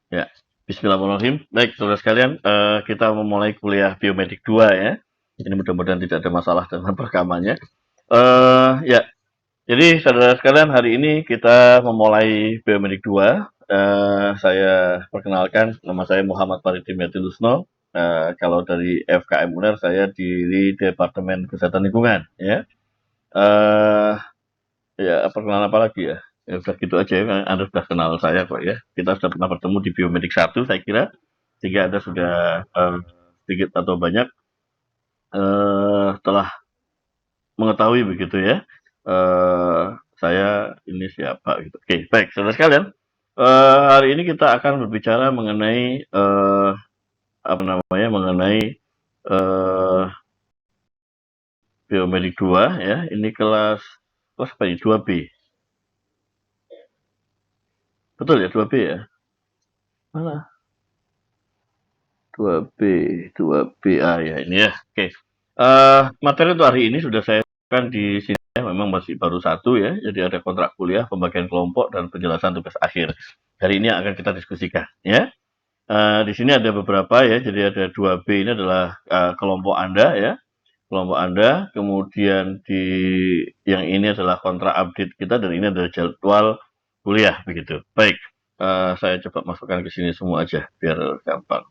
Ya, bismillahirrahmanirrahim. Baik, saudara sekalian, kita memulai kuliah biomedik 2 ya. Ini mudah-mudahan tidak ada masalah dengan rekamannya. Ya, jadi saudara sekalian, hari ini kita memulai biomedik 2. Saya perkenalkan, nama saya Muhammad Farid Dimyatilusno. Kalau dari FKM UNER, saya di Departemen Kesehatan Lingkungan ya. Eh, Ya, perkenalan apa lagi ya? Ya udah gitu aja ya, Anda sudah kenal saya kok ya. Kita sudah pernah bertemu di Biomedik 1 saya kira, sehingga Anda sudah sedikit atau banyak telah mengetahui begitu ya. Saya ini siapa gitu. Oke, baik, saudara sekalian. Hari ini kita akan berbicara mengenai apa namanya? Mengenai eh, Biomedik 2 ya. Ini kelas apa ini? 2B. Betul ya, 2B ya? Mana? 2B, 2BA ya ini ya. Oke. Materi untuk hari ini sudah saya kan di sini ya, memang masih baru satu ya. Jadi ada kontrak kuliah, pembagian kelompok dan penjelasan tugas akhir. Hari ini akan kita diskusikan ya. Di sini ada beberapa ya. Jadi ada 2B ini adalah kelompok Anda ya. Kelompok Anda, kemudian di yang ini adalah kontrak update kita dan ini adalah jadwal kuliah begitu. Baik, saya coba masukkan ke sini semua aja biar gampang.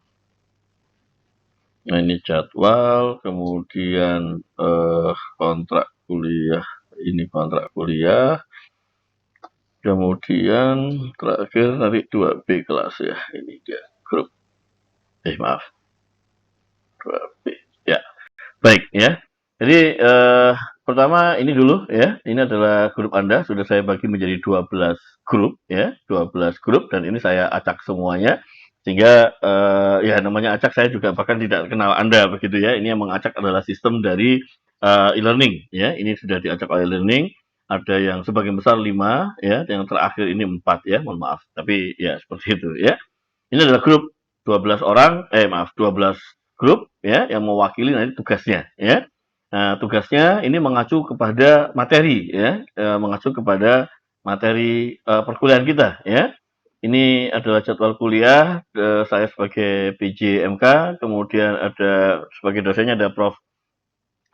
Nah, ini jadwal, kemudian kontrak kuliah, ini kontrak kuliah, kemudian terakhir nanti 2B kelas ya, ini dia grup, maaf, 2B, ya, baik ya. Jadi pertama ini dulu ya, ini adalah grup Anda, sudah saya bagi menjadi 12 grup ya, 12 grup dan ini saya acak semuanya. Sehingga ya namanya acak saya juga bahkan tidak kenal Anda begitu ya. Ini yang mengacak adalah sistem dari e-learning ya. Ini sudah diacak oleh e-learning. Ada yang sebagian besar 5 ya, yang terakhir ini 4 ya, mohon maaf. Tapi ya seperti itu ya. Ini adalah grup 12 orang, maaf 12 grup ya yang mewakili nanti tugasnya ya. Nah, tugasnya ini mengacu kepada materi ya, mengacu kepada materi perkuliahan kita ya. Ini adalah jadwal kuliah, saya sebagai PJ MK, kemudian ada sebagai dosennya ada Prof.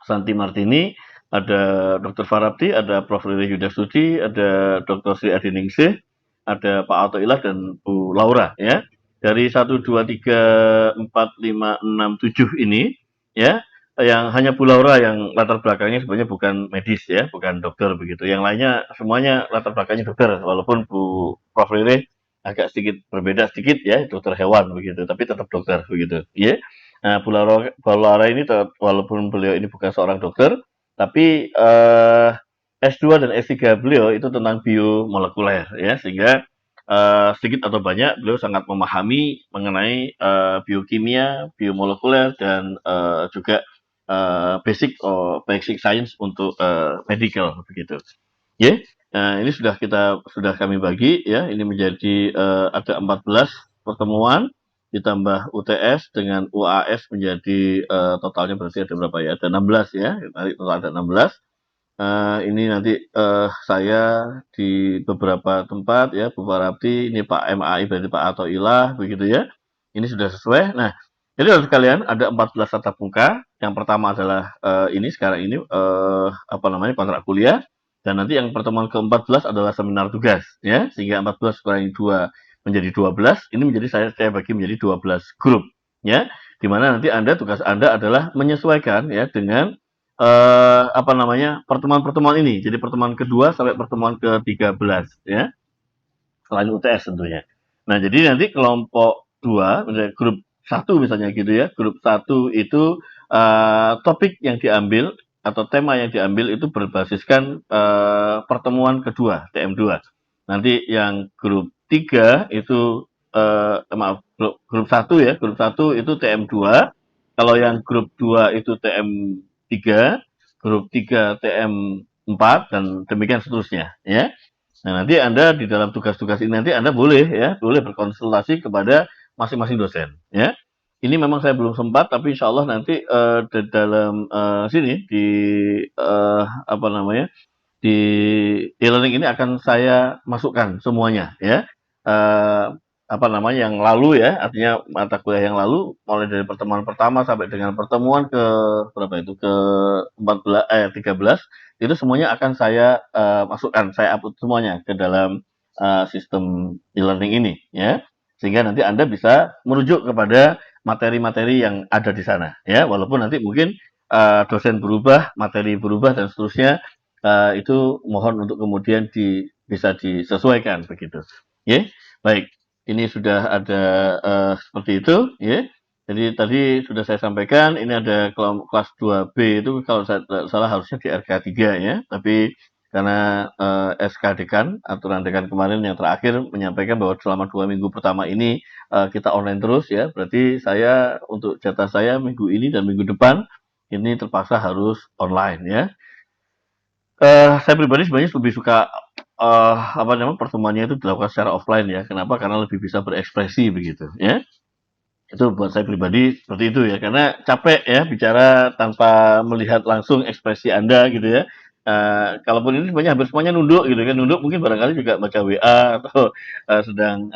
Santi Martini, ada Dr. Farabdi, ada Prof. Riri Yudhastudi, ada Dr. Sri Adiningsih, ada Pak Athoillah dan Bu Laura ya. Dari 1, 2, 3, 4, 5, 6, 7 ini ya, yang hanya Bu Laura yang latar belakangnya sebenarnya bukan medis ya, bukan dokter begitu. Yang lainnya semuanya latar belakangnya dokter, walaupun Bu Prof. Riri agak sedikit berbeda sedikit ya, dokter hewan begitu, tapi tetap dokter begitu ya. Nah, Bu Laura ini walaupun beliau ini bukan seorang dokter, tapi S2 dan S3 beliau itu tentang biomolekuler ya, sehingga sedikit atau banyak beliau sangat memahami mengenai biokimia, biomolekuler dan juga basic science untuk medical begitu. Ya, ini sudah kami bagi ya, ini menjadi ada 14 pertemuan ditambah UTS dengan UAS menjadi totalnya berarti ada berapa ya? Ada 16 ya, nanti total ada 16. Ini nanti saya di beberapa tempat ya, Bu Farabdi, ini Pak MAI berarti Pak Athoillah begitu ya. Ini sudah sesuai. Nah, jadi saudara sekalian ada 14 tatap muka. Yang pertama adalah ini sekarang ini apa namanya kontrak kuliah dan nanti yang pertemuan ke-14 adalah seminar tugas ya, sehingga 14 kurangi 2 menjadi 12. Ini menjadi saya bagi menjadi 12 grup ya. Di mana nanti tugas Anda adalah menyesuaikan ya dengan apa namanya pertemuan-pertemuan ini. Jadi pertemuan kedua sampai pertemuan ke-13 ya, selain UTS tentunya. Nah, jadi nanti kelompok 2, misalnya grup 1 misalnya gitu ya. Grup 1 itu topik yang diambil atau tema yang diambil itu berbasiskan pertemuan kedua, TM2. Nanti yang grup 3 itu maaf, grup 1 ya, grup 1 itu TM2. Kalau yang grup 2 itu TM3, grup 3 TM4 dan demikian seterusnya ya. Nah, nanti Anda di dalam tugas-tugas ini nanti Anda boleh ya, boleh berkonsultasi kepada masing-masing dosen ya. Ini memang saya belum sempat, tapi insya Allah nanti di dalam sini di apa namanya di e-learning ini akan saya masukkan semuanya ya. apa namanya, yang lalu ya, artinya mata kuliah yang lalu, mulai dari pertemuan pertama sampai dengan pertemuan ke berapa itu, ke 13, itu semuanya akan saya masukkan, saya upload semuanya ke dalam sistem e-learning ini ya. Sehingga nanti Anda bisa merujuk kepada materi-materi yang ada di sana ya, walaupun nanti mungkin dosen berubah, materi berubah dan seterusnya, itu mohon untuk kemudian bisa disesuaikan begitu. Ya, baik. Ini sudah ada seperti itu, ya. Jadi tadi sudah saya sampaikan, ini ada kelas 2B itu kalau saya tidak salah harusnya di RK3 ya, tapi karena SK Dekan, aturan Dekan kemarin yang terakhir menyampaikan bahwa selama 2 minggu pertama ini kita online terus ya, berarti saya untuk jatah saya minggu ini dan minggu depan ini terpaksa harus online ya. Saya pribadi sebenarnya lebih suka apa namanya pertemuannya itu dilakukan secara offline ya. Kenapa? Karena lebih bisa berekspresi begitu ya. Itu buat saya pribadi seperti itu ya. Karena capek ya bicara tanpa melihat langsung ekspresi Anda gitu ya. Kalaupun ini sebenarnya hampir semuanya nunduk gitu kan. Nunduk mungkin barangkali juga baca WA atau sedang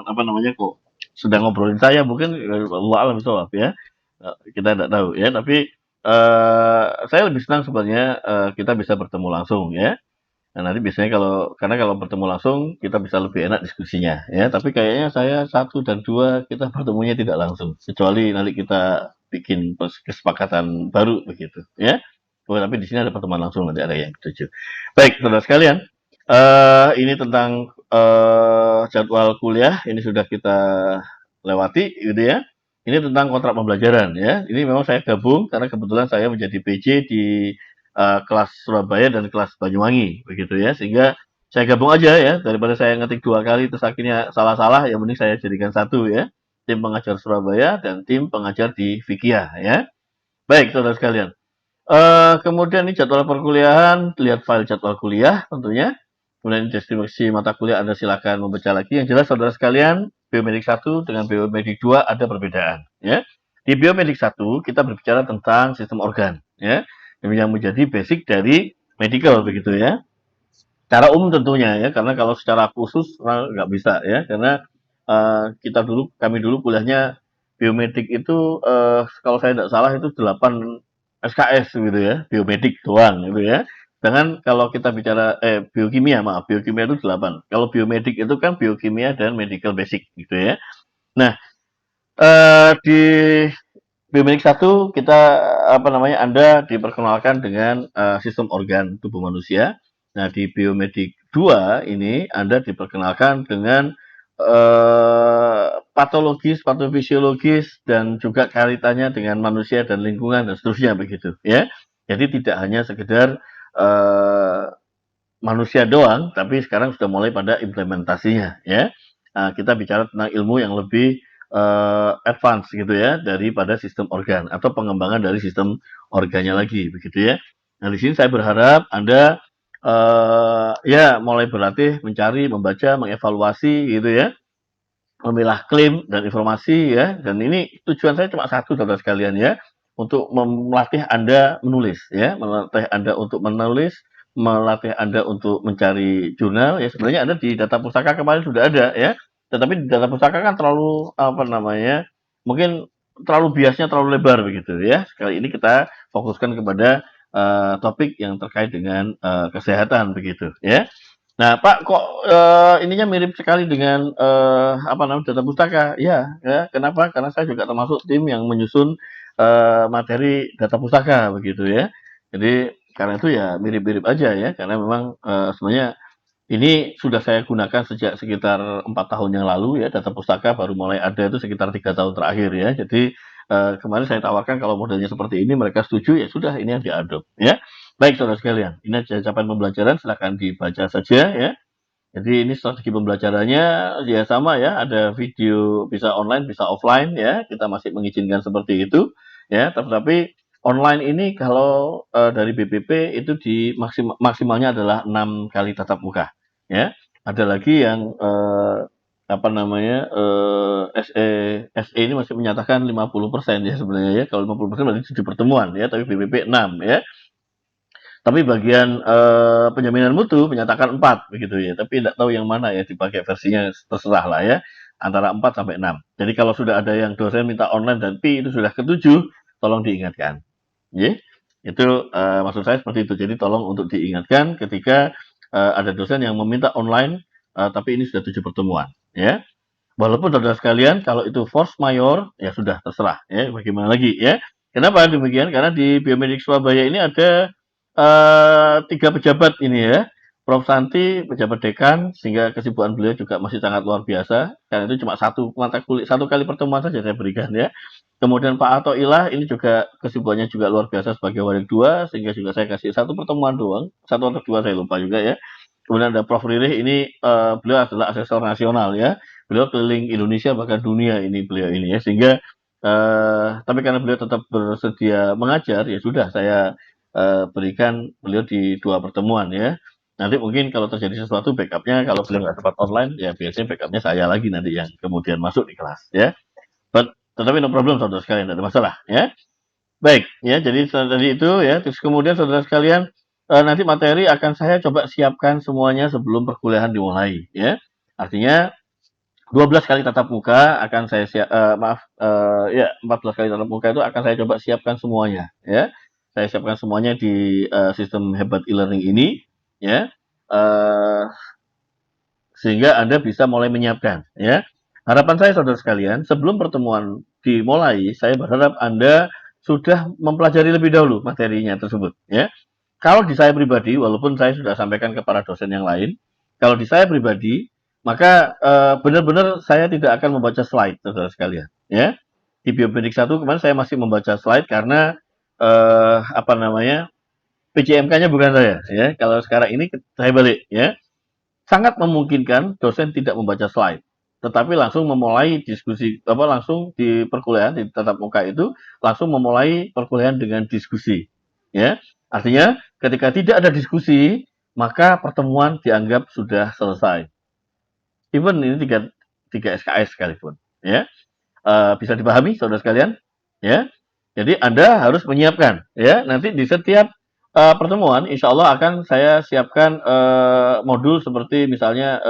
apa namanya kok sedang ngobrolin saya mungkin Allah alam bisawab ya. Kita tidak tahu ya. Tapi saya lebih senang sebenarnya kita bisa bertemu langsung ya. Nah, nanti biasanya karena kalau bertemu langsung kita bisa lebih enak diskusinya ya. Tapi kayaknya saya 1 dan 2 kita bertemunya tidak langsung. Kecuali nanti kita bikin kesepakatan baru begitu ya. Oh, tapi di sini ada pertemuan langsung nanti ada yang setuju. Baik, saudara sekalian, ini tentang jadwal kuliah ini sudah kita lewati gitu ya. Ini tentang kontrak pembelajaran ya. Ini memang saya gabung karena kebetulan saya menjadi PJ di kelas Surabaya dan kelas Banyuwangi begitu ya. Sehingga saya gabung aja ya daripada saya ngetik 2 kali terus akhirnya salah-salah, yang penting saya jadikan satu ya. Tim pengajar Surabaya dan tim pengajar di Vikia ya. Baik, saudara sekalian. Kemudian ini jadwal perkuliahan, lihat file jadwal kuliah tentunya. Kemudian deskripsi mata kuliah Anda silakan membaca lagi. Yang jelas saudara sekalian, biomedik 1 dengan biomedik 2 ada perbedaan ya. Di biomedik 1 kita berbicara tentang sistem organ ya, yang menjadi basic dari medical begitu ya. Secara umum tentunya ya, karena kalau secara khusus nggak bisa ya, karena kami dulu kuliahnya biomedik itu kalau saya tidak salah itu 8 SKS gitu ya, biomedik doang gitu ya. Sedangkan kalau kita bicara biokimia, maaf, biokimia itu 8. Kalau biomedik itu kan biokimia dan medical basic gitu ya. Nah, di biomedik 1 kita apa namanya Anda diperkenalkan dengan sistem organ tubuh manusia. Nah, di biomedik 2 ini Anda diperkenalkan dengan patologis, patofisiologis dan juga kaitannya dengan manusia dan lingkungan dan seterusnya begitu ya. Jadi tidak hanya sekedar manusia doang, tapi sekarang sudah mulai pada implementasinya ya. Kita bicara tentang ilmu yang lebih advance gitu ya daripada sistem organ atau pengembangan dari sistem organnya lagi begitu ya. Nah, di sini saya berharap Anda ya mulai berlatih mencari, membaca, mengevaluasi gitu ya, memilah klaim dan informasi ya. Dan ini tujuan saya cuma satu saudara sekalian ya, untuk melatih Anda menulis ya, melatih Anda untuk menulis, melatih Anda untuk mencari jurnal ya. Sebenarnya Anda di data pustaka kemarin sudah ada ya, tetapi di data pustaka kan terlalu apa namanya, mungkin terlalu biasnya terlalu lebar begitu ya. Sekali ini kita fokuskan kepada topik yang terkait dengan kesehatan begitu ya. Nah, Pak, kok ininya mirip sekali dengan apa namanya data pustaka? Ya, ya, kenapa? Karena saya juga termasuk tim yang menyusun materi data pustaka begitu ya. Jadi karena itu ya mirip-mirip aja ya, karena memang sebenarnya ini sudah saya gunakan sejak sekitar 4 tahun yang lalu ya, data pustaka baru mulai ada itu sekitar 3 tahun terakhir ya. Jadi kemarin saya tawarkan kalau modelnya seperti ini mereka setuju ya sudah ini yang diadop ya. Baik saudara sekalian, ini aja capaian pembelajaran silakan dibaca saja ya. Jadi ini strategi pembelajarannya ya sama ya, ada video bisa online bisa offline ya, kita masih mengizinkan seperti itu ya. Tetapi online ini kalau dari BPP itu maksimalnya adalah 6 kali tatap muka ya. Ada lagi yang apa namanya SE ini masih menyatakan 50% ya sebenarnya ya. Kalau 50% berarti 7 pertemuan ya, tapi BPP 6 ya. Tapi bagian penyaminan mutu menyatakan 4 begitu ya. Tapi tidak tahu yang mana ya dipakai versinya terserah lah ya. antara 4 sampai 6. Jadi kalau sudah ada yang dosen minta online dan Pi itu sudah ketujuh, tolong diingatkan. Ya, itu maksud saya seperti itu. Jadi tolong untuk diingatkan ketika ada dosen yang meminta online, tapi ini sudah 7 pertemuan, ya. Walaupun saudara sekalian, kalau itu force majeure, ya sudah terserah, ya. Bagaimana lagi, ya? Kenapa demikian? Karena di Biomedik Surabaya ini ada 3 pejabat ini ya. Prof. Santi, pejabat dekan, sehingga kesibukan beliau juga masih sangat luar biasa. Karena itu cuma satu mata kuliah, satu kali pertemuan saja saya berikan ya. Kemudian Pak Athoillah ini juga kesibukannya juga luar biasa sebagai wadik 2, sehingga juga saya kasih satu pertemuan doang, satu atau dua saya lupa juga ya. Kemudian ada Prof. Ririh ini beliau adalah asesor nasional ya. Beliau keliling Indonesia bahkan dunia ini beliau ini ya. Sehingga tapi karena beliau tetap bersedia mengajar ya sudah saya berikan beliau di 2 pertemuan ya. Nanti mungkin kalau terjadi sesuatu backupnya kalau beliau nggak sempat online ya biasanya backupnya saya lagi nanti yang kemudian masuk di kelas ya. Tetapi no problem saudara sekalian, tidak ada masalah ya. Baik ya, jadi tadi itu ya. Terus kemudian saudara sekalian nanti materi akan saya coba siapkan semuanya sebelum perkuliahan dimulai ya. Artinya 12 kali tatap muka akan saya ya 14 kali tatap muka itu akan saya coba siapkan semuanya ya. Saya siapkan semuanya di sistem Hebat e-learning ini ya. Sehingga Anda bisa mulai menyiapkan ya. Harapan saya saudara sekalian, sebelum pertemuan dimulai, saya berharap Anda sudah mempelajari lebih dahulu materinya tersebut ya. Kalau di saya pribadi, walaupun saya sudah sampaikan ke para dosen yang lain, kalau di saya pribadi, maka benar-benar saya tidak akan membaca slide, saudara sekalian. Ya, di Biomedik 1 kemarin saya masih membaca slide karena apa namanya PJMK-nya bukan saya. Ya, kalau sekarang ini saya balik. Ya, sangat memungkinkan dosen tidak membaca slide, tetapi langsung memulai diskusi langsung di perkuliahan di tatap muka itu langsung memulai perkuliahan dengan diskusi. Ya, artinya ketika tidak ada diskusi maka pertemuan dianggap sudah selesai. Even ini tiga SKS sekalipun. Ya, bisa dipahami saudara sekalian. Ya, jadi Anda harus menyiapkan. Ya, nanti di setiap pertemuan, insya Allah akan saya siapkan modul seperti misalnya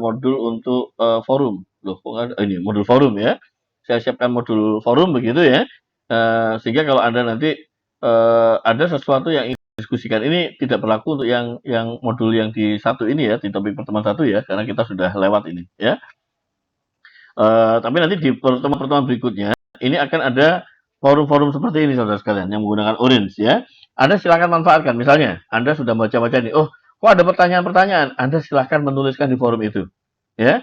modul untuk forum. Loh, ini modul forum ya. Saya siapkan modul forum begitu ya. Sehingga kalau Anda nanti ada sesuatu yang ingin diskusikan ini tidak berlaku untuk yang modul yang di satu ini ya, di topik pertemuan 1 ya, karena kita sudah lewat ini ya. Tapi nanti di pertemuan-pertemuan berikutnya ini akan ada forum-forum seperti ini saudara sekalian yang menggunakan Orange ya. Anda silakan manfaatkan. Misalnya Anda sudah baca-baca ini, oh kok ada pertanyaan-pertanyaan, Anda silakan menuliskan di forum itu ya.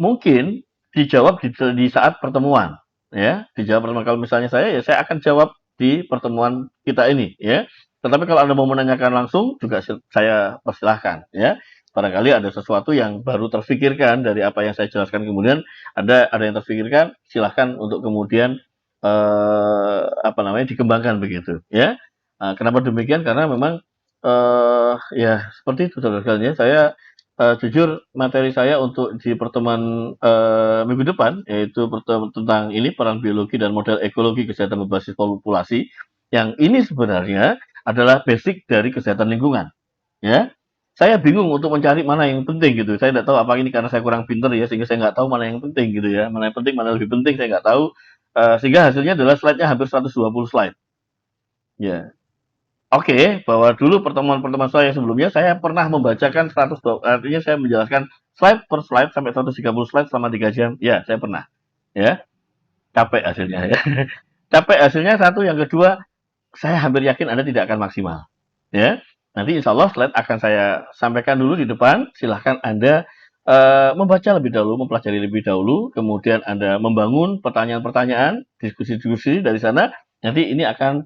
Mungkin dijawab di saat pertemuan ya. Dijawab pertemuan. Kalau misalnya saya akan jawab di pertemuan kita ini ya. Tetapi kalau Anda mau menanyakan langsung juga saya persilahkan ya. Barangkali ada sesuatu yang baru terfikirkan dari apa yang saya jelaskan, kemudian ada yang terfikirkan, silahkan untuk kemudian dikembangkan begitu ya. Kenapa demikian? Karena memang ya seperti itu saudara sekalian ya. Saya jujur materi saya untuk di pertemuan minggu depan yaitu tentang ini peran biologi dan model ekologi kesehatan berbasis populasi, yang ini sebenarnya adalah basic dari kesehatan lingkungan ya. Saya bingung untuk mencari mana yang penting gitu. Saya tidak tahu apa ini karena saya kurang pinter ya, sehingga saya nggak tahu mana yang penting gitu ya. Mana yang penting, mana lebih penting, saya nggak tahu. Sehingga hasilnya adalah slide-nya hampir 120 slide. Ya. Oke, bahwa dulu pertemuan-pertemuan saya sebelumnya, saya pernah membacakan 100, artinya saya menjelaskan slide per slide sampai 130 slide selama 3 jam. Ya, saya pernah. Ya, capek hasilnya ya. Capek hasilnya satu, yang kedua, saya hampir yakin Anda tidak akan maksimal. Ya, nanti insya Allah slide akan saya sampaikan dulu di depan. Silahkan Anda membaca lebih dahulu, mempelajari lebih dahulu, kemudian Anda membangun pertanyaan-pertanyaan, diskusi-diskusi dari sana. Nanti ini akan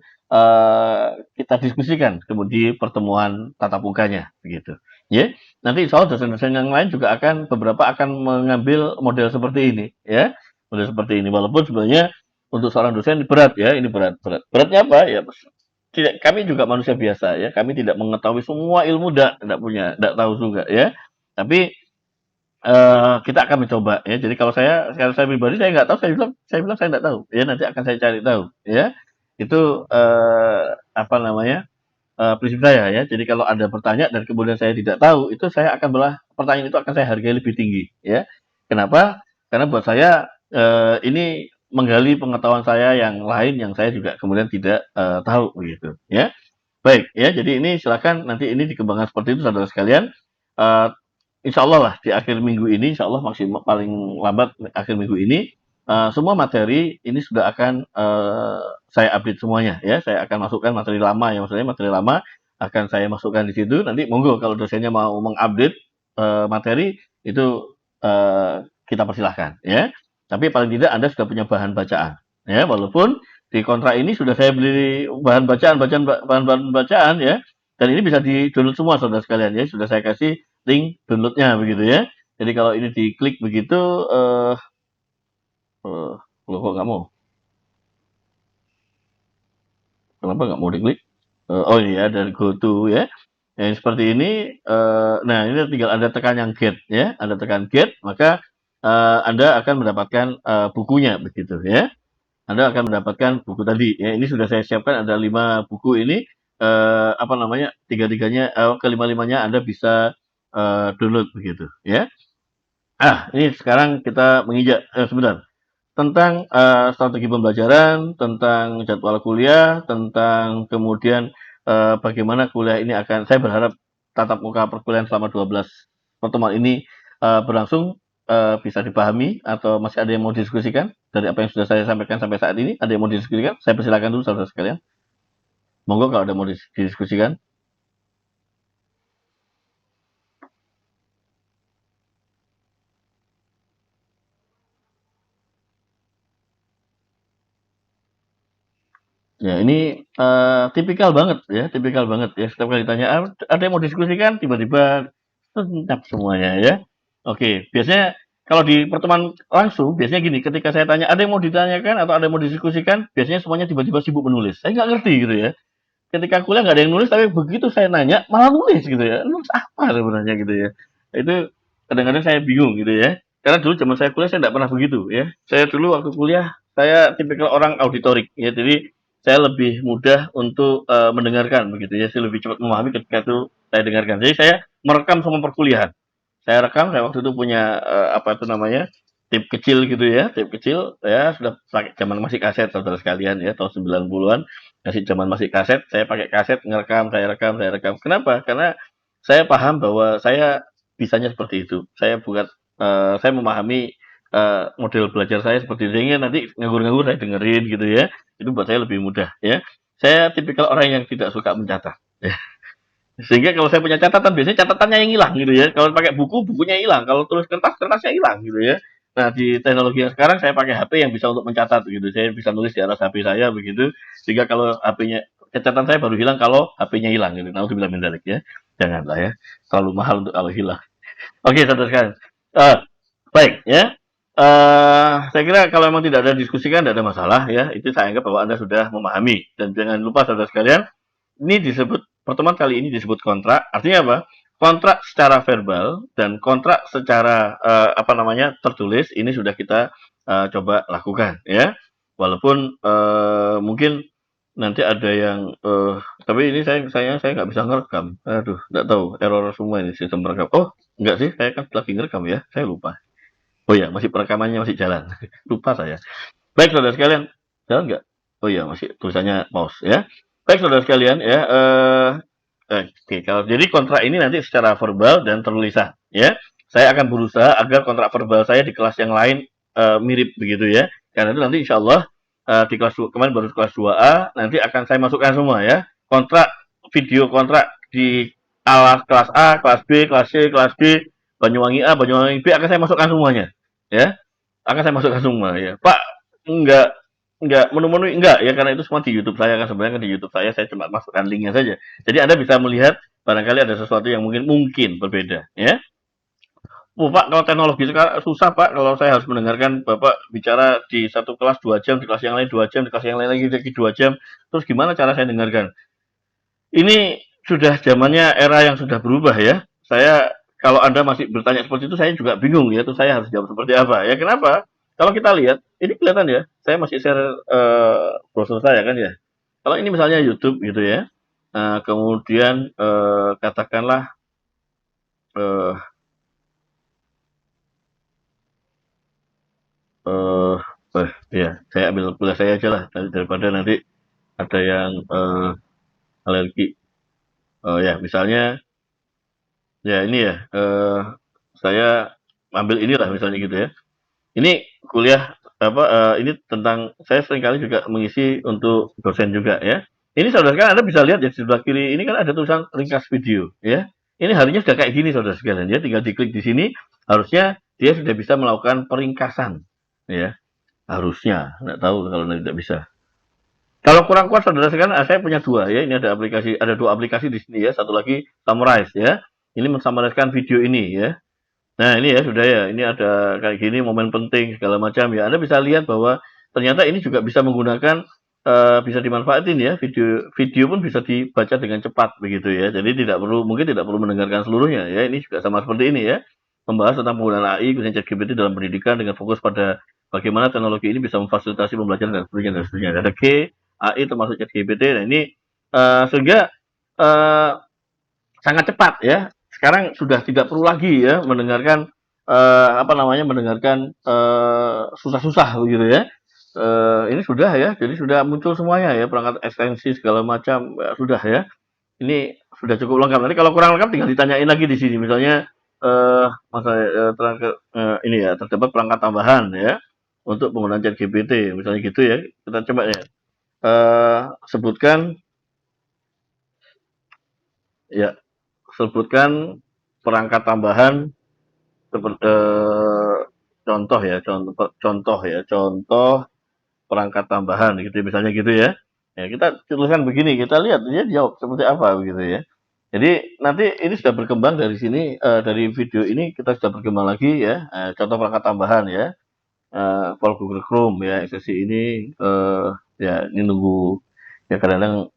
kita diskusikan kemudian pertemuan tatap mukanya, begitu. Ya, nanti insya Allah dosen-dosen yang lain juga beberapa akan mengambil model seperti ini, ya, model seperti ini. Walaupun sebenarnya untuk seorang dosen berat ya, ini berat. Beratnya apa? Ya kami juga manusia biasa ya, kami tidak mengetahui semua ilmu, tidak tahu juga ya. Tapi kita akan mencoba ya. Jadi kalau saya pribadi saya nggak tahu, saya bilang saya nggak tahu ya, nanti akan saya cari tahu ya. Itu prinsip saya ya. Jadi kalau ada pertanyaan dan kemudian saya tidak tahu, itu saya akan pertanyaan itu akan saya hargai lebih tinggi ya. Kenapa? Karena buat saya ini menggali pengetahuan saya yang lain yang saya juga kemudian tidak tahu begitu ya. Baik ya, jadi ini silakan nanti ini dikembangkan seperti itu saudara sekalian. Eh, Insya Allah lah di akhir minggu ini, insya Allah maksimal paling lambat akhir minggu ini semua materi ini sudah akan saya update semuanya ya. Saya akan masukkan materi lama ya, maksudnya materi lama akan saya masukkan di situ. Nanti monggo kalau dosennya mau mengupdate materi itu kita persilahkan ya. Tapi paling tidak Anda sudah punya bahan bacaan ya, walaupun di kontrak ini sudah saya beli bahan bacaan ya, dan ini bisa di-download semua saudara sekalian ya, sudah saya kasih link downloadnya begitu ya. Jadi kalau ini diklik begitu, eh, loh kok nggak mau? Kenapa nggak mau diklik? Oh iya, dari go to ya. Yang seperti ini, nah ini tinggal Anda tekan yang get ya, Anda tekan get, maka Anda akan mendapatkan bukunya begitu ya. Anda akan mendapatkan buku tadi ya. Ini sudah saya siapkan ada 5 buku ini apa namanya? Tiga-tiganya kelima-limanya Anda bisa download begitu ya. Ini sekarang kita menginjak sebentar tentang strategi pembelajaran, tentang jadwal kuliah, tentang kemudian bagaimana kuliah ini akan saya berharap tatap muka perkuliahan selama 12 pertemuan ini berlangsung bisa dipahami atau masih ada yang mau didiskusikan dari apa yang sudah saya sampaikan sampai saat ini? Ada yang mau didiskusikan? Saya persilakan dulu saudara sekalian. Monggo kalau ada mau didiskusikan. Ya, ini tipikal banget ya, tipikal banget ya. Setiap kali ditanya, ada yang mau diskusikan, tiba-tiba senyap semuanya ya. Oke, biasanya kalau di pertemuan langsung, biasanya gini, ketika saya tanya, ada yang mau ditanyakan atau ada yang mau didiskusikan, biasanya semuanya tiba-tiba sibuk menulis. Saya nggak ngerti gitu ya. Ketika kuliah nggak ada yang nulis, tapi begitu saya nanya, malah nulis gitu ya. Nulis apa sebenarnya gitu ya. Itu kadang-kadang saya bingung gitu ya. Karena dulu zaman saya kuliah, saya nggak pernah begitu ya. Saya dulu waktu kuliah, saya tipikal orang auditorik ya. Jadi saya lebih mudah untuk mendengarkan begitu ya. Saya lebih cepat memahami ketika itu saya dengarkan. Jadi saya merekam semua perkuliahan. Saya rekam, saya waktu itu punya apa itu namanya? Tip kecil gitu ya, tip kecil ya sudah pakai zaman masih kaset saudara sekalian ya tahun 90-an masih zaman masih kaset, saya pakai kaset ngerekam, saya rekam, saya rekam. Kenapa? Karena saya paham bahwa saya bisanya seperti itu. Saya bukan saya memahami model belajar saya seperti itu. Sehingga nanti nganggur-nganggur saya dengerin gitu ya. Itu buat saya lebih mudah ya. Saya tipikal orang yang tidak suka mencatat. Ya. Sehingga kalau saya punya catatan, biasanya catatannya yang hilang gitu ya. Kalau pakai buku, bukunya hilang. Kalau tulis kertas, kertasnya hilang gitu ya. Nah, di teknologi yang sekarang saya pakai HP yang bisa untuk mencatat gitu. Saya bisa nulis di atas HP saya begitu. Sehingga kalau HP-nya catatan saya baru hilang kalau HP-nya hilang gitu. Nah, bilang mendalik ya. Janganlah ya. Terlalu mahal untuk kalau hilang. Oke, saudara sekalian. Eh, baik ya. Saya kira kalau memang tidak ada diskusi kan tidak ada masalah ya. Itu saya anggap bahwa Anda sudah memahami. Dan jangan lupa saudara sekalian, ini disebut pertemuan kali ini disebut kontrak. Artinya apa? Kontrak secara verbal dan kontrak secara apa namanya tertulis ini sudah kita coba lakukan ya. Walaupun mungkin nanti ada yang tapi ini saya nggak bisa ngerekam. Aduh, nggak tahu error semua ini sistem merekam. Oh, enggak sih, saya kan lagi ngerekam ya. Saya lupa. Oh ya, masih perekamannya masih jalan. Lupa saya. Baik saudara sekalian, jalan nggak? Oh iya masih tulisannya pause ya. Baik saudara sekalian ya. Oke, kalau jadi kontrak ini nanti secara verbal dan tertulisan ya. Saya akan berusaha agar kontrak verbal saya di kelas yang lain mirip begitu ya. Karena itu nanti insya Allah di kelas kemarin baru kelas 2A nanti akan saya masukkan semua ya. Kontrak video kontrak di kelas A, kelas B, kelas C, kelas D, Banyuwangi A, Banyuwangi B akan saya masukkan semuanya ya. Akan saya masukkan semua ya. Pak, enggak menu-menu enggak ya karena itu semua di YouTube saya kan sebenarnya kan di YouTube saya cuma masukkan linknya saja. Jadi Anda bisa melihat barangkali ada sesuatu yang mungkin berbeda ya. Oh, Pak, kalau teknologi sekarang susah Pak kalau saya harus mendengarkan Bapak bicara di satu kelas 2 jam, di kelas yang lain 2 jam, di kelas yang lain lagi 2 jam. Terus gimana cara saya dengarkan? Ini sudah zamannya era yang sudah berubah ya. Saya kalau Anda masih bertanya seperti itu saya juga bingung ya, terus saya harus jawab seperti apa. Ya kenapa? Kalau kita lihat, ini kelihatan ya, saya masih share browser saya kan ya. Kalau ini misalnya YouTube gitu ya, kemudian katakanlah eh, eh ya, saya ambil kuliah saya aja lah, daripada nanti ada yang alergi. Ya, misalnya, ya ini ya, saya ambil inilah misalnya gitu ya. Ini kuliah apa, ini tentang saya seringkali juga mengisi untuk dosen juga ya. Ini saudara sekalian Anda bisa lihat ya di sebelah kiri ini kan ada tulisan ringkas video ya. Ini harusnya sudah kayak gini saudara sekalian ya, tinggal diklik di sini, harusnya dia sudah bisa melakukan peringkasan ya. Harusnya, nggak tahu kalau tidak bisa. Kalau kurang kuat saudara sekalian, saya punya dua ya. Ini ada dua aplikasi di sini ya. Satu lagi Summarize ya. Ini mensummarizekan video ini ya. Nah ini ya sudah ya. Ini ada kayak gini momen penting segala macam ya. Anda bisa lihat bahwa ternyata ini juga bisa menggunakan bisa dimanfaatin ya. Video video pun bisa dibaca dengan cepat begitu ya. Jadi mungkin tidak perlu mendengarkan seluruhnya ya. Ini juga sama seperti ini ya. Membahas tentang penggunaan AI khususnya ChatGPT dalam pendidikan dengan fokus pada bagaimana teknologi ini bisa memfasilitasi pembelajaran dan seterusnya dan seterusnya. Ada AI termasuk ChatGPT. Nah ini sehingga eh, sangat cepat ya. Sekarang sudah tidak perlu lagi ya mendengarkan apa namanya mendengarkan susah-susah begitu ya. Ini sudah ya, jadi sudah muncul semuanya ya perangkat ekstensi segala macam ya, sudah ya. Ini sudah cukup lengkap. Nanti kalau kurang lengkap tinggal ditanyain lagi di sini. Misalnya ini ya terdapat perangkat tambahan ya untuk penggunaan ChatGPT misalnya gitu ya. Kita coba ya sebutkan ya sebutkan perangkat tambahan seperti contoh ya, contoh perangkat tambahan gitu misalnya gitu ya. Ya kita tuliskan begini, kita lihat dia jawab seperti apa begitu ya. Jadi nanti ini sudah berkembang dari sini dari video ini kita sudah berkembang lagi ya. Contoh perangkat tambahan ya. For Google Chrome ya, eksesi ini ya ini nunggu ya kadang-kadang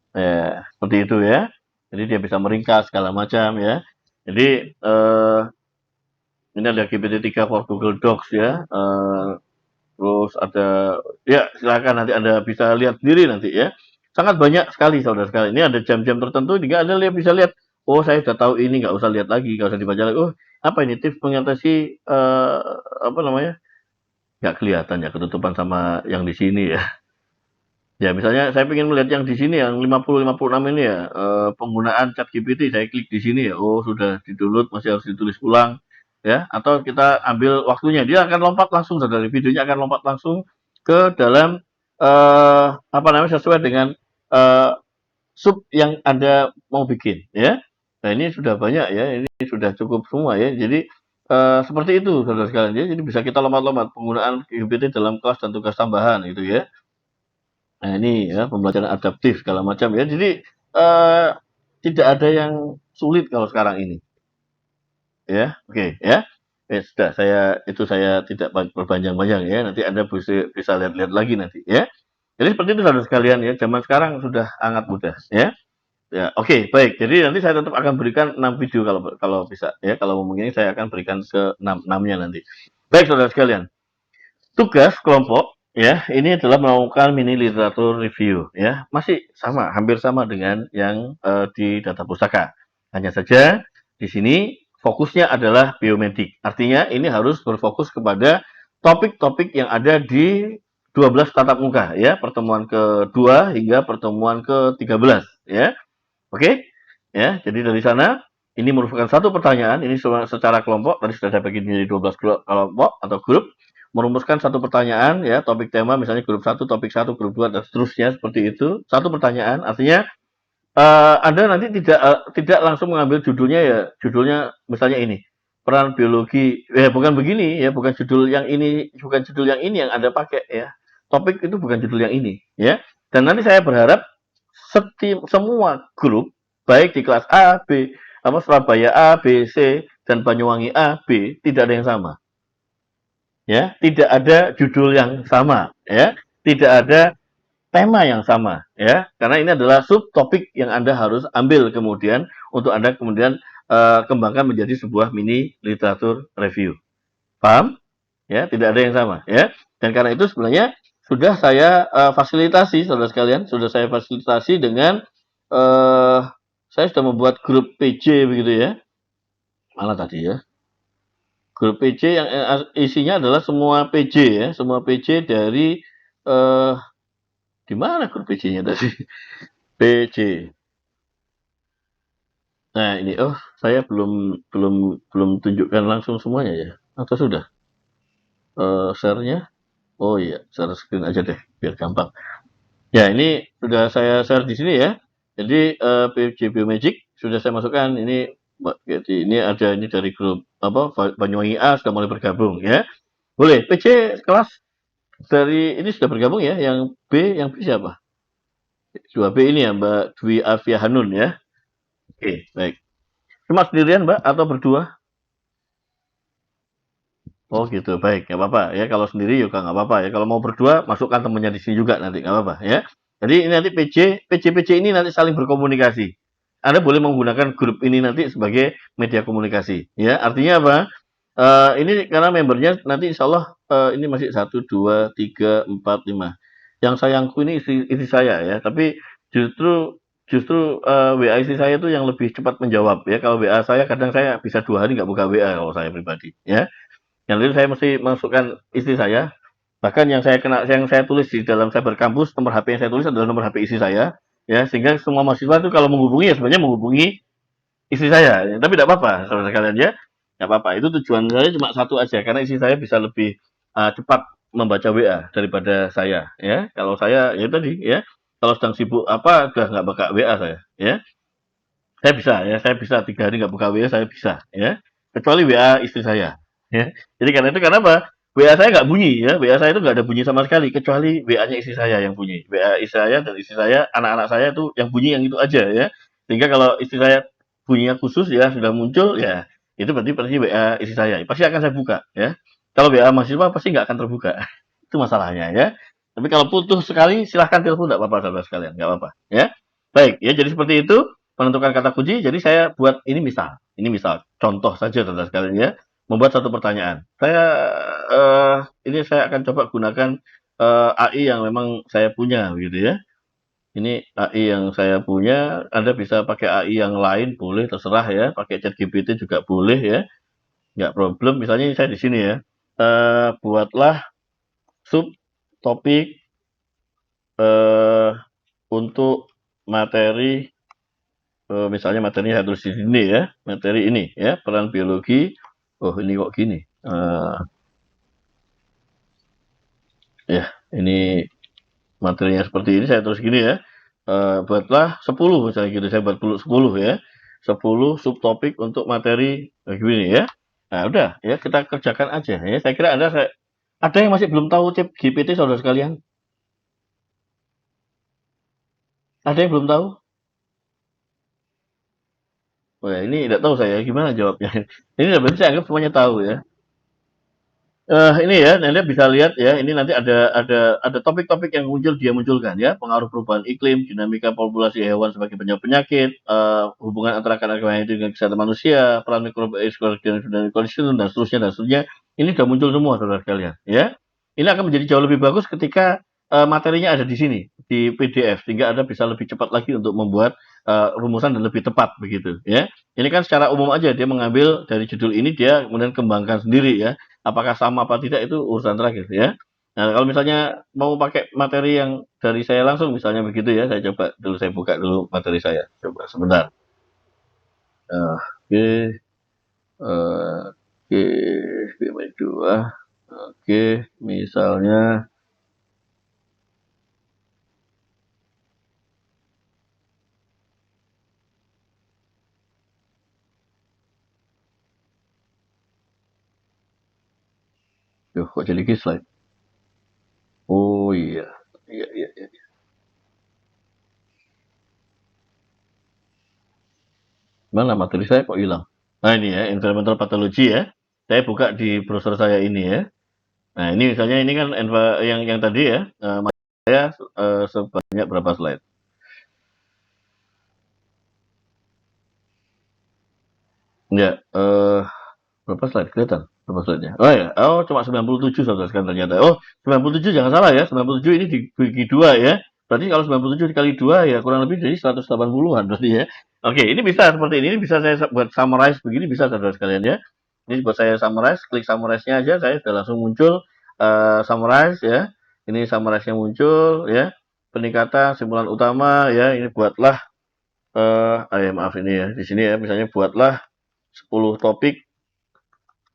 seperti itu ya. Jadi dia bisa meringkas segala macam ya. Jadi ini ada GPT-3 for Google Docs ya. Terus ada ya silakan nanti Anda bisa lihat sendiri nanti ya. Sangat banyak sekali saudara sekali. Ini ada jam-jam tertentu juga Anda bisa lihat. Oh saya sudah tahu ini nggak usah lihat lagi, nggak usah dibaca lagi. Oh apa ini tips mengatasi apa namanya nggak kelihatan ya ketutupan sama yang di sini ya. Ya misalnya saya ingin melihat yang di sini yang 50-56 ini ya penggunaan ChatGPT saya klik di sini ya. Oh sudah di-download masih harus ditulis ulang ya atau kita ambil waktunya dia akan lompat langsung dari videonya akan lompat langsung ke dalam apa namanya sesuai dengan eh, sub yang Anda mau bikin ya. Nah ini sudah banyak ya, ini sudah cukup semua ya. Jadi seperti itu saudara sekalian ya. Jadi bisa kita lompat-lompat penggunaan GPT dalam kelas dan tugas tambahan gitu ya. Nah ini ya pembelajaran adaptif segala macam ya. Jadi tidak ada yang sulit kalau sekarang ini ya. Oke ya. Sudah saya tidak berpanjang-panjang ya. Nanti Anda bisa lihat-lihat lagi nanti ya. Jadi seperti itu saudara sekalian ya. Zaman sekarang sudah sangat mudah ya. Ya, oke, baik. Jadi nanti saya tetap akan berikan 6 video kalau kalau bisa ya. Kalau memungkinkan saya akan berikan ke 6-nya nanti. Baik, saudara sekalian. Tugas kelompok ya, ini adalah melakukan mini literatur review ya. Masih sama, hampir sama dengan yang di data pustaka. Hanya saja di sini fokusnya adalah biomedik. Artinya ini harus berfokus kepada topik-topik yang ada di 12 tatap muka ya, pertemuan kedua hingga pertemuan ke-13 ya. Oke? Ya, jadi dari sana ini merupakan satu pertanyaan, ini secara kelompok, tadi sudah saya bagi menjadi 12 kelompok atau grup, merumuskan satu pertanyaan ya, topik tema misalnya grup 1, topik 1, grup 2 dan seterusnya seperti itu. Satu pertanyaan artinya Anda nanti tidak langsung mengambil judulnya ya, judulnya misalnya ini. Peran biologi ya bukan begini ya, bukan judul yang ini, bukan judul yang ini yang Anda pakai ya. Topik itu bukan judul yang ini ya. Dan nanti saya berharap semua grup baik di kelas A, B, apa Surabaya A, B, C dan Banyuwangi A, B tidak ada yang sama. Ya, tidak ada judul yang sama, ya. Tidak ada tema yang sama, ya. Karena ini adalah subtopik yang Anda harus ambil kemudian untuk Anda kemudian kembangkan menjadi sebuah mini literatur review. Paham? Ya, tidak ada yang sama, ya. Dan karena itu sebenarnya sudah saya fasilitasi, saudara sekalian, sudah saya fasilitasi dengan saya sudah membuat grup PJ begitu ya. Mana tadi ya? Grup PJ yang isinya adalah semua PJ ya, semua PJ dari di mana grup PJ-nya tadi? PJ. Nah, ini saya belum belum belum tunjukkan langsung semuanya ya. Atau sudah? Share-nya? Oh iya, share screen aja deh biar gampang. Ya, ini sudah saya share di sini ya. Jadi PJ Biomagic sudah saya masukkan. Ini ada ini dari grup apa Banyuwangi A sudah mulai bergabung ya. Boleh. PJ kelas dari ini sudah bergabung ya. Yang B siapa? 2B ini ya Mbak Dwi Afia Hanun ya. Oke, baik. Cuma sendirian Mbak atau berdua? Oh gitu, baik, nggak apa-apa ya. Kalau sendiri juga nggak apa-apa ya. Kalau mau berdua, masukkan temennya di sini juga nanti, nggak apa-apa ya. Jadi ini nanti PJ ini nanti saling berkomunikasi. Anda boleh menggunakan grup ini nanti sebagai media komunikasi. Ya, artinya apa? Ini karena membernya nanti insya Allah ini masih 1, 2, 3, 4, 5. Yang sayangku ini istri saya ya. Tapi justru justru WA istri saya itu yang lebih cepat menjawab ya. Kalau WA saya kadang saya bisa 2 hari nggak buka WA kalau saya pribadi ya. Yang itu saya mesti masukkan istri saya. Bahkan yang saya tulis di dalam cyber kampus, nomor HP yang saya tulis adalah nomor HP istri saya. Ya, sehingga semua mahasiswa itu kalau menghubungi ya sebenarnya menghubungi istri saya. Ya, tapi tidak apa-apa, saudara sekalian ya. Tidak apa-apa. Itu tujuan saya cuma satu aja, karena istri saya bisa lebih cepat membaca WA daripada saya. Ya, kalau saya ya tadi ya, kalau sedang sibuk apa udah nggak buka WA saya. Ya, saya bisa 3 hari nggak buka WA saya bisa. Ya, kecuali WA istri saya. Ya, jadi karena itu kenapa? WA saya nggak bunyi ya, WA saya itu nggak ada bunyi sama sekali, kecuali WA-nya istri saya yang bunyi. WA istri saya dan istri saya, anak-anak saya itu yang bunyi yang itu aja ya. Sehingga kalau istri saya bunyinya khusus ya sudah muncul ya, itu berarti WA istri saya. Pasti akan saya buka ya. Kalau WA mahasiswa pasti nggak akan terbuka. Itu masalahnya ya. Tapi kalau putus sekali silahkan telepon nggak apa-apa saudara sekalian, nggak apa-apa ya. Baik ya, jadi seperti itu menentukan kata kunci. Jadi saya buat ini misal contoh saja saudara sekalian ya. Membuat satu pertanyaan. Ini saya akan coba gunakan AI yang memang saya punya gitu ya. Ini AI yang saya punya, Anda bisa pakai AI yang lain boleh terserah ya, pakai ChatGPT juga boleh ya, nggak problem. Misalnya saya di sini ya, buatlah sub topik untuk materi, misalnya materinya saya tulis di sini ya, materi ini ya, peran biologi. Oh ini kok gini. Ya, ini materinya seperti ini saya tulis gini ya. Buatlah 10 misalnya gitu, saya buat 10 ya. 10 subtopik untuk materi gini ya. Nah, udah ya kita kerjakan aja ya. Saya kira ada yang masih belum tahu ChatGPT saudara sekalian? Ada yang belum tahu? Wah, ini tidak tahu saya gimana jawabnya. Ini berarti saya anggap semuanya tahu ya. Ini ya, Anda bisa lihat ya, ini nanti ada topik-topik yang dia munculkan ya, pengaruh perubahan iklim, dinamika populasi hewan sebagai penyakit, hubungan antara karena itu dengan kesehatan manusia, peran mikrobiota dan ekosistem dan seterusnya. Ini sudah muncul semua saudara sekalian ya. Ini akan menjadi jauh lebih bagus ketika materinya ada di sini di PDF sehingga Anda bisa lebih cepat lagi untuk membuat rumusan dan lebih tepat begitu ya. Ini kan secara umum aja dia mengambil dari judul ini dia kemudian kembangkan sendiri ya. Apakah sama apa tidak itu urusan terakhir ya. Nah, kalau misalnya mau pakai materi yang dari saya langsung misalnya begitu ya, saya coba dulu saya buka dulu materi saya. Coba sebentar. Oke, oke, BM2. Oke, misalnya kok jadi slide? Oh iya. Iya, iya, iya. Mana materi saya kok hilang? Nah ini ya, environmental pathology ya. Saya buka di browser saya ini ya. Nah ini misalnya ini kan yang tadi ya, saya sebanyak berapa slide? Enggak, berapa slide kelihatan? Berapa slide-nya? Oh ya, cuma 97 saudara sekalian ternyata. Oh, 97 jangan salah ya, 97 ini dibagi 2 ya. Berarti kalau 97 dikali 2 ya kurang lebih dari 180-an berarti ya. Oke, ini bisa seperti ini bisa saya buat summarize begini bisa saudara sekalian ya. Ini buat saya summarize, klik summarize-nya aja, saya sudah langsung muncul summarize ya. Ini summarize-nya muncul ya. Peningkatan simpulan utama ya. Ini buatlah maaf ini ya. Di sini ya, misalnya buatlah 10 topik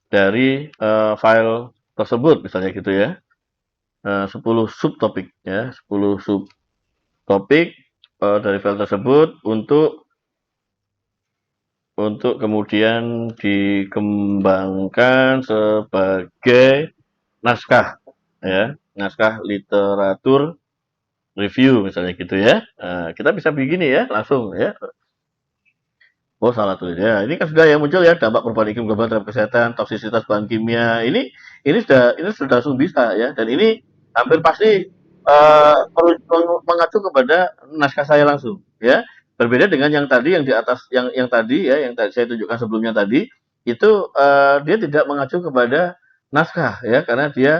dari file tersebut misalnya gitu ya. 10 subtopik ya, 10 subtopik dari file tersebut untuk kemudian dikembangkan sebagai naskah ya, naskah literatur review misalnya gitu ya. Kita bisa begini ya, langsung ya. Oh salah tulis ya. Ini kan sudah yang muncul ya, dampak perubahan iklim global terhadap kesehatan, toksisitas bahan kimia. Ini sudah langsung bisa ya. Dan ini hampir pasti mengacu kepada naskah saya langsung ya. Berbeda dengan yang tadi yang di atas yang tadi ya, yang tadi saya tunjukkan sebelumnya tadi itu dia tidak mengacu kepada naskah ya, karena dia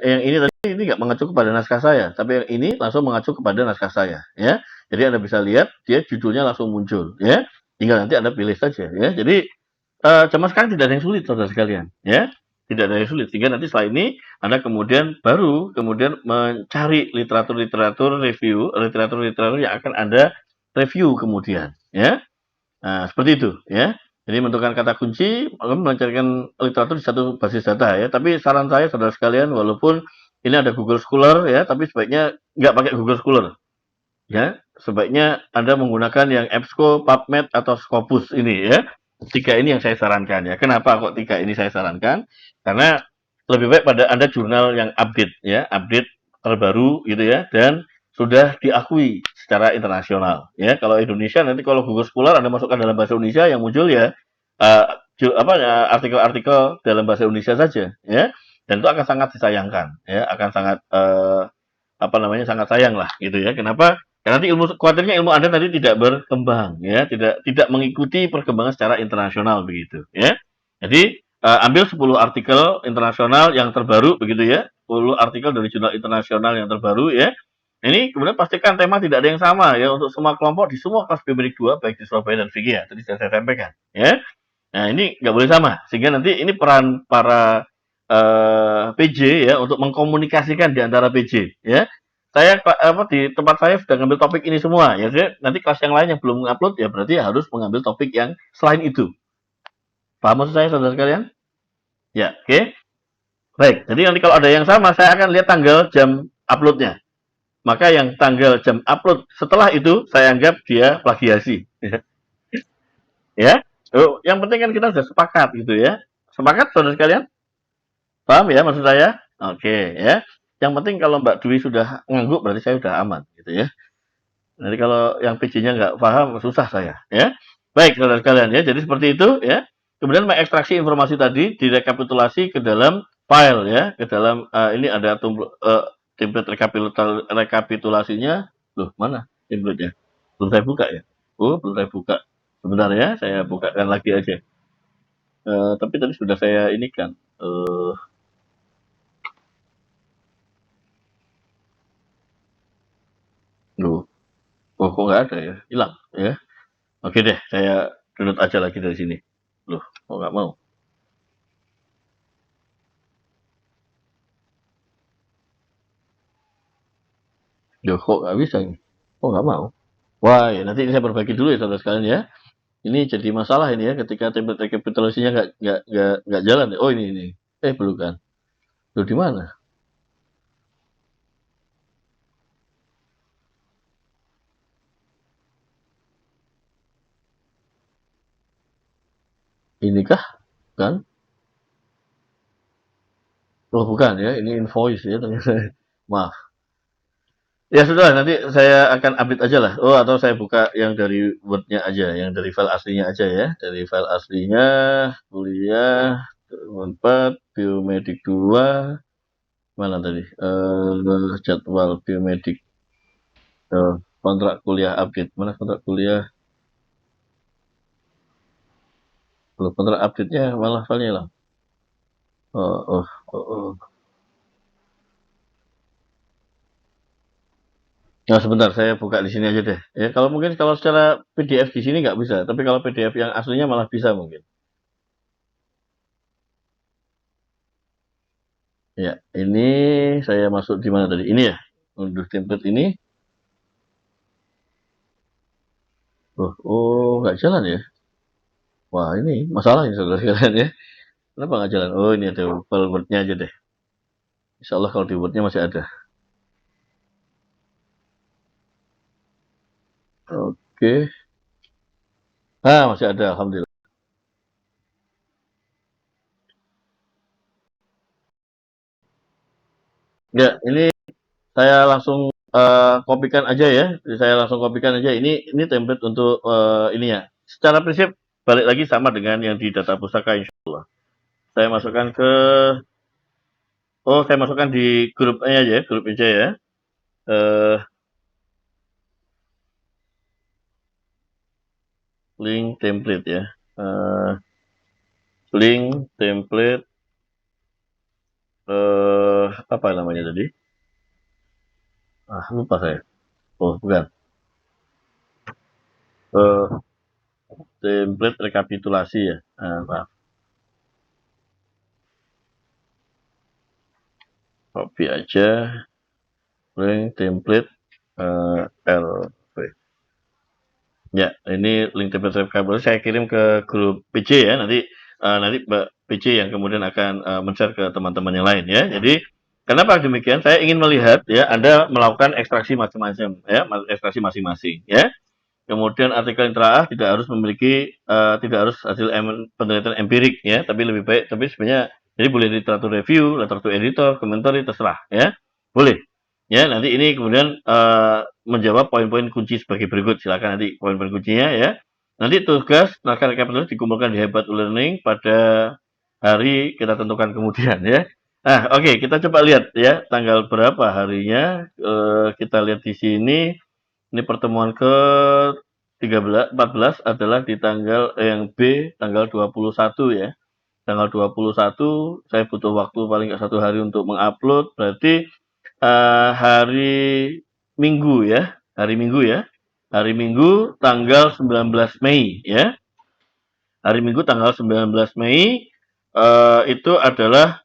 yang ini nggak mengacu kepada naskah saya, tapi yang ini langsung mengacu kepada naskah saya ya. Jadi Anda bisa lihat dia judulnya langsung muncul ya. Tinggal nanti Anda pilih saja ya. Jadi zaman sekarang tidak ada yang sulit saudara sekalian ya. Tidak ada yang sulit. Sehingga nanti setelah ini Anda kemudian mencari literatur-literatur review, literatur-literatur yang akan Anda review kemudian ya. Nah, seperti itu ya. Jadi menentukan kata kunci, lalu mencarikan literatur di satu basis data ya. Tapi saran saya saudara sekalian, walaupun ini ada Google Scholar ya, tapi sebaiknya nggak pakai Google Scholar ya. Sebaiknya Anda menggunakan yang EBSCO, PubMed, atau Scopus ini ya. Tiga ini yang saya sarankan ya. Kenapa kok tiga ini saya sarankan? Karena lebih baik pada Anda jurnal yang update ya, update terbaru gitu ya, dan sudah diakui secara internasional ya. Kalau Indonesia nanti kalau Google Scholar Anda masukkan dalam bahasa Indonesia yang muncul ya eh, artikel-artikel dalam bahasa Indonesia saja ya. Dan itu akan sangat disayangkan ya, akan sangat sangat sayang lah gitu ya. Kenapa? Karena nanti khawatirnya ilmu Anda nanti tidak berkembang ya, tidak mengikuti perkembangan secara internasional begitu ya. Jadi ambil 10 artikel internasional yang terbaru begitu ya, 10 artikel dari jurnal internasional yang terbaru ya. Ini kemudian pastikan tema tidak ada yang sama ya untuk semua kelompok di semua kelas biomedik 2 baik di Surabaya dan Vicky ya. Tadi sudah saya sampaikan ya. Nah, ini nggak boleh sama. Sehingga nanti ini peran para PJ ya untuk mengkomunikasikan di antara PJ ya. Saya di tempat saya sudah ngambil topik ini semua ya. Jadi, nanti kelas yang lain yang belum mengupload ya berarti harus mengambil topik yang selain itu. Paham maksud saya saudara sekalian? Ya, oke. Baik, jadi nanti kalau ada yang sama saya akan lihat tanggal jam uploadnya. Maka yang tanggal jam upload setelah itu saya anggap dia plagiasi. Ya. Yang penting kan kita sudah sepakat gitu ya. Sepakat saudara sekalian? Paham ya maksud saya? Oke ya. Yang penting kalau Mbak Dwi sudah ngangguk berarti saya sudah aman gitu ya. Nanti kalau yang PJ-nya nggak paham susah saya ya. Baik saudara sekalian ya. Jadi seperti itu ya. Kemudian mengekstraksi informasi tadi direkapitulasi ke dalam file ya, ke dalam ini ada template rekapitulasinya. Loh, mana template-nya? Belum saya buka ya. Oh, belum saya buka. Sebentar ya, saya bukakan lagi aja. Tapi tadi sudah saya ini kan. Loh, kok nggak ada ya? Hilang ya. Oke deh, saya download aja lagi dari sini. Loh, kok nggak mau? Loh, kok nggak bisa ini? Kok nggak mau? Wah, ya nanti ini saya perbaiki dulu ya saudara sekalian ya. Ini jadi masalah ini ya ketika template rekapitulasinya nggak jalan. Oh ini. Belum kan? Loh di mana? Inikah? Kan? Oh bukan ya, ini invoice ya ternyata. Maaf. Ya sudah, nanti saya akan update aja lah. Oh, atau saya buka yang dari Word-nya aja, yang dari file aslinya aja ya. Dari file aslinya, kuliah, 4, biomedik 2, mana tadi? Jadwal biomedik, kontrak kuliah update. Mana kontrak kuliah? Loh, kontrak update-nya malah filenya lah. Oh, oh, oh, oh. Nah, sebentar, saya buka di sini aja deh. Ya, kalau mungkin kalau secara PDF di sini nggak bisa, tapi kalau PDF yang aslinya malah bisa mungkin. Ya, ini saya masuk di mana tadi? Ini ya, unduh template ini. Nggak jalan ya? Wah, ini masalah ini saudara sekalian ya. Kenapa nggak jalan? Oh, ini ada wordnya aja deh. Insya Allah kalau di wordnya masih ada. Oke. Masih ada, alhamdulillah. Ya, ini saya langsung kopikan aja ya. Saya langsung kopikan aja. Ini template untuk ininya. Secara prinsip balik lagi sama dengan yang di data pustaka insya Allah. Saya masukkan ke saya masukkan di grupnya aja, grup aja ya. Eh, link template ya. Eh, link template apa namanya tadi? Lupa saya. Oh, bukan. Eh, template rekapitulasi ya. Maaf. Copy aja. Link template LV. Ya, ini link template rekapitulasi saya kirim ke grup PC ya. Nanti Mbak PC yang kemudian akan men-share ke teman-teman yang lain ya. Jadi kenapa demikian? Saya ingin melihat ya Anda melakukan ekstraksi macam-macam ya, ekstraksi masing-masing ya. Kemudian artikel yang telah tidak harus memiliki tidak harus hasil penelitian empirik ya, tapi lebih baik tapi sebenarnya jadi boleh literatur review, literatur editor, komentar terserah ya. Boleh. Ya, nanti ini kemudian menjawab poin-poin kunci sebagai berikut. Silakan nanti poin-poin kuncinya ya. Nanti tugas naskah rekapitulasi dikumpulkan di Hebat Learning pada hari kita tentukan kemudian ya. Nah, oke, kita coba lihat ya tanggal berapa harinya. Kita lihat di sini. Ini pertemuan ke 14 adalah di tanggal yang B tanggal 21 ya. Tanggal 21 saya butuh waktu paling nggak 1 hari untuk mengupload. Berarti hari Minggu ya. Hari Minggu ya. Hari Minggu tanggal 19 Mei ya. Hari Minggu tanggal 19 Mei itu adalah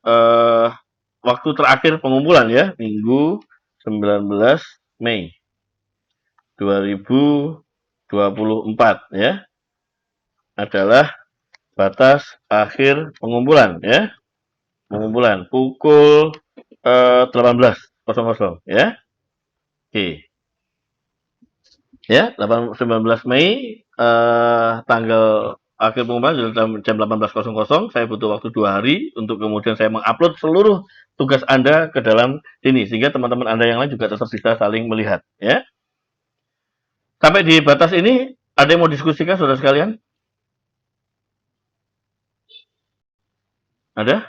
waktu terakhir pengumpulan ya. Minggu 19 Mei 2024 ya adalah batas akhir pengumpulan ya. Pengumpulan pukul 18.00 ya. Oke. Ya, 19 Mei tanggal akhir pengumpulan jam 18.00. Saya butuh waktu 2 hari untuk kemudian saya mengupload seluruh tugas Anda ke dalam sini sehingga teman-teman Anda yang lain juga tetap bisa saling melihat ya. Sampai di batas ini ada yang mau diskusikan saudara sekalian? Ada?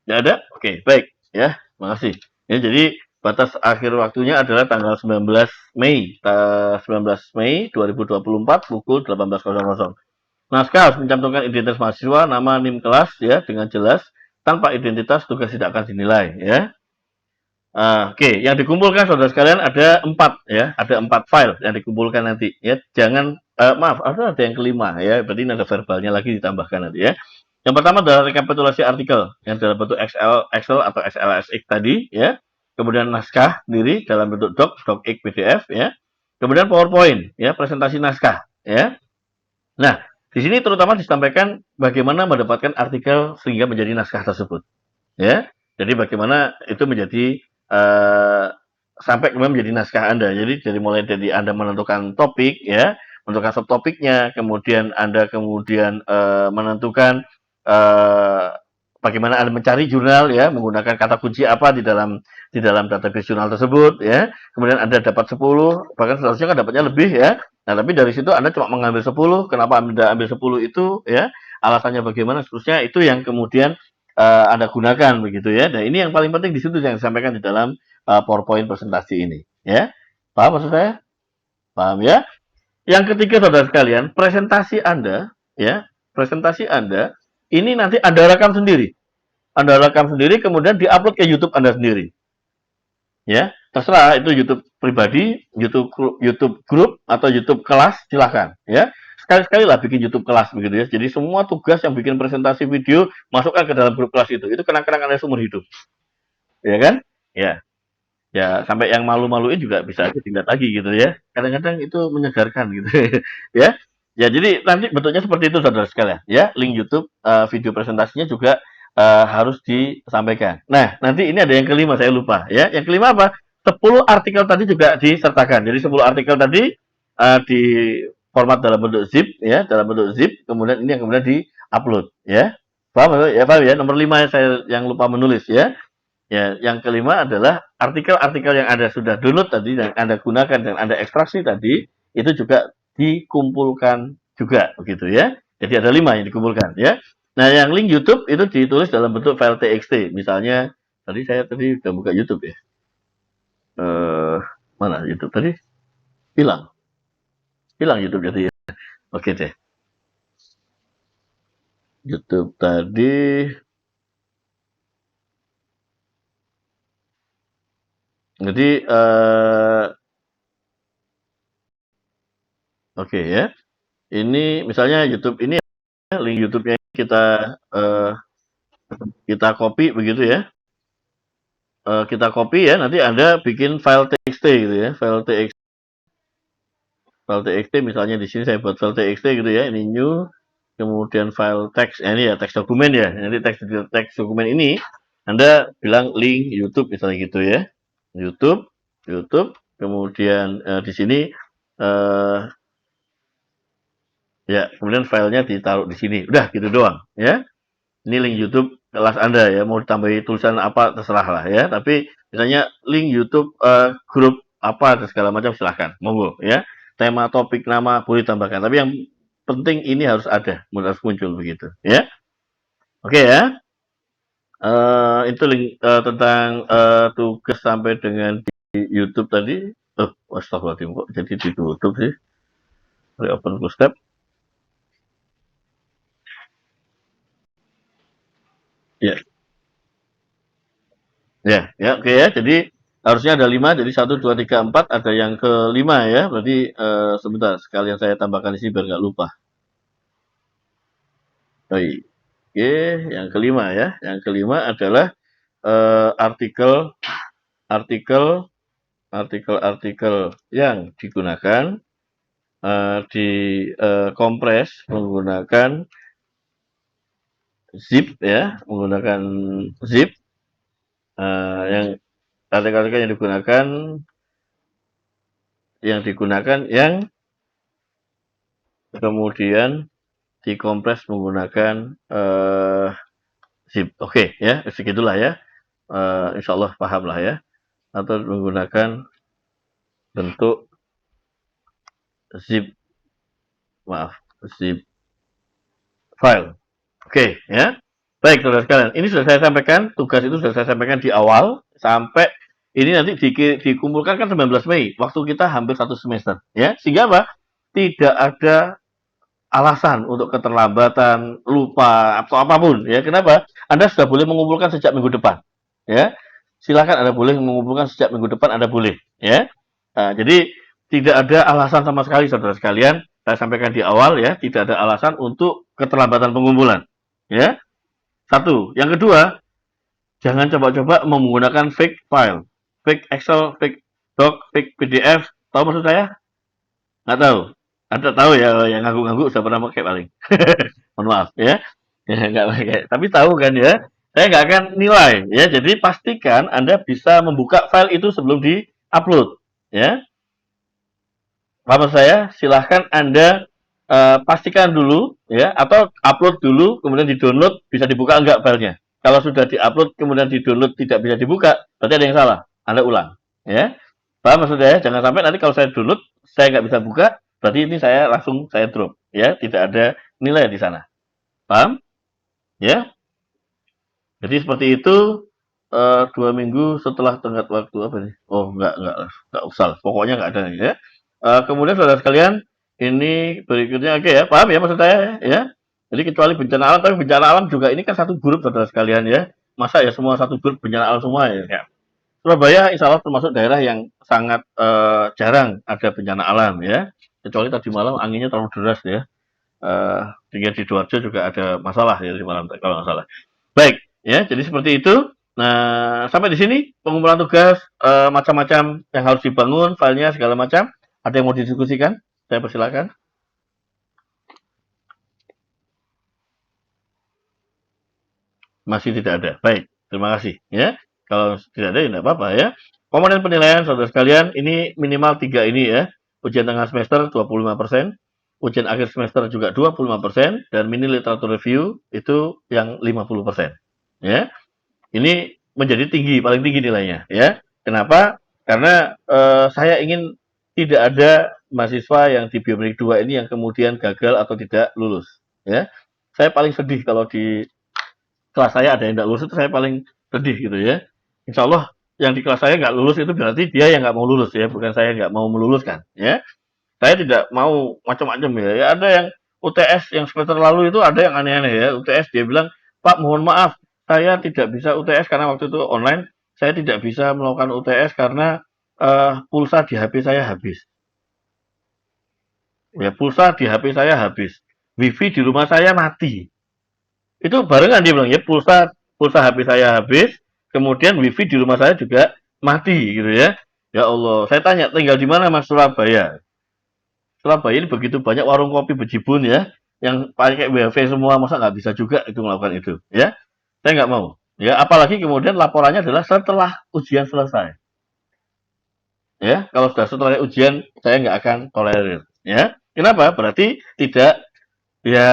Nggak ada? Oke, baik. Ya, makasih. Ya, jadi batas akhir waktunya adalah tanggal 19 Mei. 19 Mei 2024 pukul 18.00. Naskah harus mencantumkan identitas mahasiswa, nama, NIM kelas ya dengan jelas. Tanpa identitas tugas tidak akan dinilai ya. Oke, yang dikumpulkan saudara sekalian ada 4 ya, ada 4 file yang dikumpulkan nanti ya. Jangan maaf, ada yang kelima ya. Berarti ini ada verbalnya lagi ditambahkan nanti ya. Yang pertama adalah rekapitulasi artikel yang dalam bentuk Excel atau XLSX tadi ya. Kemudian naskah sendiri dalam bentuk docx, PDF ya. Kemudian PowerPoint ya, presentasi naskah ya. Nah, di sini terutama disampaikan bagaimana mendapatkan artikel sehingga menjadi naskah tersebut ya. Jadi bagaimana itu menjadi sampai kemudian menjadi naskah Anda. Jadi dari mulai dari Anda menentukan topik ya, menentukan subtopiknya, kemudian Anda kemudian menentukan bagaimana Anda mencari jurnal ya, menggunakan kata kunci apa di dalam database jurnal tersebut ya. Kemudian Anda dapat 10, bahkan seharusnya kan dapatnya lebih ya. Nah, tapi dari situ Anda cuma mengambil 10, kenapa Anda ambil 10 itu ya? Alasannya bagaimana seterusnya itu yang kemudian Anda gunakan begitu ya. Dan ini yang paling penting di situ yang disampaikan di dalam PowerPoint presentasi ini ya. Paham maksud saya? Paham ya? Yang ketiga saudara sekalian, presentasi Anda ini nanti Anda rekam sendiri. Anda rekam sendiri kemudian diupload ke YouTube Anda sendiri. Ya, terserah itu YouTube pribadi, YouTube grup atau YouTube kelas silakan ya. sekali-sekali lah bikin YouTube kelas begitu ya. Jadi semua tugas yang bikin presentasi video masukkan ke dalam grup kelas itu. Itu kenang-kenangan Anda seumur hidup, ya kan? Ya, ya sampai yang malu-maluin juga bisa aja dilihat lagi gitu ya. Kadang-kadang itu menyegarkan gitu ya. Ya jadi nanti bentuknya seperti itu saudara sekalian ya. Link YouTube video presentasinya juga harus disampaikan. Nah, nanti ini ada yang kelima saya lupa ya. Yang kelima apa? 10 artikel tadi juga disertakan. Jadi 10 artikel tadi di format dalam bentuk zip ya, dalam bentuk zip, kemudian ini yang kemudian di-upload ya. Paham ya? Paham ya? Nomor 5 saya yang lupa menulis ya. Ya, yang kelima adalah artikel-artikel yang Anda sudah download tadi, dan Anda gunakan dan Anda ekstraksi tadi, itu juga dikumpulkan juga, begitu ya. Jadi ada 5 yang dikumpulkan ya. Nah, yang link YouTube itu ditulis dalam bentuk file TXT. Misalnya, tadi udah buka YouTube ya. Mana YouTube tadi? Hilang. Hilang YouTube jadi ya. Oke deh. YouTube tadi. Jadi, oke ya. Ini misalnya YouTube ini link YouTube-nya kita copy begitu ya. Kita copy ya, nanti Anda bikin file TXT gitu ya, file TXT misalnya di sini saya buat file TXT gitu ya, ini new, kemudian file text, ini ya teks dokumen ya, nanti teks dokumen ini Anda bilang link YouTube misalnya gitu ya, YouTube, kemudian di sini ya, kemudian filenya ditaruh di sini, udah gitu doang ya. Ini link YouTube kelas Anda ya, mau ditambahi tulisan apa terserah lah ya, tapi misalnya link YouTube grup apa dan segala macam silahkan, monggo ya. Tema, topik, nama boleh tambahkan, tapi yang penting ini harus ada, harus muncul begitu ya. Oke ya. Itu link tentang tugas sampai dengan di YouTube tadi. Astagfirullahaladzim kok jadi ditutup sih. Reopen close tab. Ya. Ya, ya, oke ya. Jadi harusnya ada 5, jadi 1, 2, 3, 4, ada yang kelima ya. Berarti sebentar, sekalian saya tambahkan di sini biar nggak lupa. Baik. Oke, yang kelima ya. Yang kelima adalah artikel yang digunakan di kompres menggunakan zip ya, menggunakan zip yang artikel yang digunakan yang kemudian dikompres menggunakan zip. Oke ya, segitulah ya. Insya Allah paham lah ya. Atau menggunakan bentuk zip, zip file. Oke ya. Baik saudara sekalian, ini sudah saya sampaikan, tugas itu sudah saya sampaikan di awal, sampai ini nanti dikumpulkan kan 19 Mei, waktu kita hampir 1 semester ya. Sehingga apa? Tidak ada alasan untuk keterlambatan, lupa atau apapun ya. Kenapa? Anda sudah boleh mengumpulkan sejak minggu depan ya. Silakan Anda boleh mengumpulkan sejak minggu depan, Anda boleh ya. Nah, jadi tidak ada alasan sama sekali saudara sekalian, saya sampaikan di awal ya, tidak ada alasan untuk keterlambatan pengumpulan ya. Satu, yang kedua, jangan coba-coba menggunakan fake file, fake Excel, fake doc, fake PDF. Tahu maksud saya? Nggak tahu. Anda tahu ya, yang ngangguk-ngangguk sudah pernah pakai paling. Mohon maaf ya. Ya nggak pakai. Tapi tahu kan ya, saya nggak akan nilai ya. Jadi pastikan Anda bisa membuka file itu sebelum di-upload ya. Paham saya? Silahkan Anda pastikan dulu ya, atau upload dulu kemudian di-download, bisa dibuka enggak filenya. Kalau sudah di-upload kemudian di-download tidak bisa dibuka, berarti ada yang salah. Anda ulang ya. Paham maksud saya? Jangan sampai nanti kalau saya download saya nggak bisa buka, berarti ini saya drop ya, tidak ada nilai di sana. Paham? Ya. Jadi seperti itu. 2 minggu setelah tenggat waktu apa nih? Oh, nggak usah. Pokoknya nggak ada ya. Kemudian saudara sekalian, ini berikutnya oke ya, paham ya maksud saya ya? Jadi kecuali bencana alam, tapi bencana alam juga ini kan satu grup saudara sekalian ya. Masa ya semua satu grup bencana alam semua ya? Surabaya insya Allah termasuk daerah yang sangat jarang ada bencana alam ya. Kecuali tadi malam anginnya terlalu deras ya. Sehingga di Sidoarjo juga ada masalah ya di malam kalau nggak salah. Baik, ya, jadi seperti itu. Nah, sampai di sini pengumpulan tugas macam-macam yang harus dibangun, filenya segala macam. Ada yang mau didiskusikan? Saya persilakan. Masih tidak ada. Baik, terima kasih. Ya, kalau tidak ada, ya tidak apa-apa ya. Komponen penilaian, saudara sekalian, ini minimal 3 ini ya. Ujian tengah semester 25%, ujian akhir semester juga 25%, dan mini literatur review itu yang 50%. Ya, ini menjadi tinggi, paling tinggi nilainya. Ya, kenapa? Karena saya ingin tidak ada mahasiswa yang di biometrik 2 ini yang kemudian gagal atau tidak lulus. Ya, saya paling sedih kalau di kelas saya ada yang tidak lulus, itu saya paling sedih gitu ya. Insya Allah yang di kelas saya nggak lulus itu berarti dia yang nggak mau lulus ya, bukan saya nggak mau meluluskan ya. Saya tidak mau macam-macam ya. Ya ada yang UTS yang semester lalu itu ada yang aneh-aneh ya. UTS dia bilang, Pak mohon maaf, saya tidak bisa UTS karena waktu itu online. Saya tidak bisa melakukan UTS karena pulsa di HP saya habis. Ya pulsa di HP saya habis. Wifi di rumah saya mati. Itu barengan dia bilang ya, pulsa pulsa HP saya habis, kemudian wifi di rumah saya juga mati gitu ya. Ya Allah, saya tanya tinggal di mana Mas? Surabaya. Surabaya ini begitu banyak warung kopi bejibun ya, yang pakai WiFi semua, masa nggak bisa juga itu melakukan itu ya. Saya nggak mau. Ya, apalagi kemudian laporannya adalah setelah ujian selesai. Ya, kalau sudah setelah ujian saya nggak akan tolerir. Ya, kenapa? Berarti tidak ya